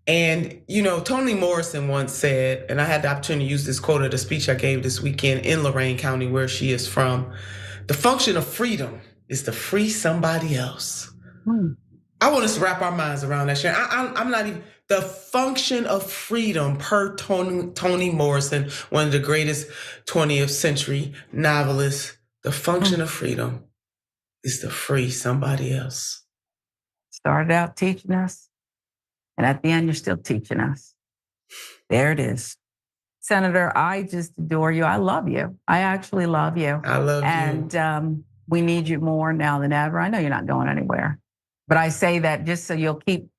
And, Toni Morrison once said, and I had the opportunity to use this quote at a speech I gave this weekend in Lorain County, where she is from. The function of freedom is to free somebody else. I want us to wrap our minds around that, Sharon. I'm not even... The function of freedom, per Toni Morrison, one of the greatest 20th century novelists, the function of freedom is to free somebody else. Started out teaching us, and at the end, you're still teaching us. There it is. Senator, I just adore you. I love you. I actually love you. I love you. And we need you more now than ever. I know you're not going anywhere, but I say that just so you'll keep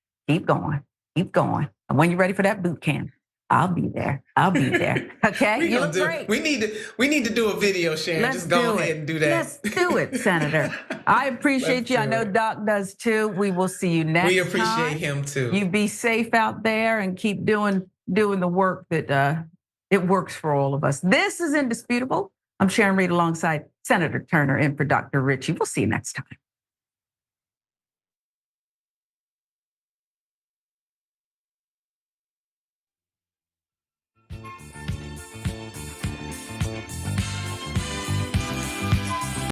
going. Keep going. And when you're ready for that boot camp, I'll be there. Okay? You look great. We need to do a video, Sharon. Just go ahead and do that. Let's do it, Senator. I appreciate you. I know Doc does too. We will see you next time. We appreciate him too. You be safe out there and keep doing the work that it works for all of us. This is Indisputable. I'm Sharon Reed alongside Senator Turner in for Dr. Ritchie. We'll see you next time.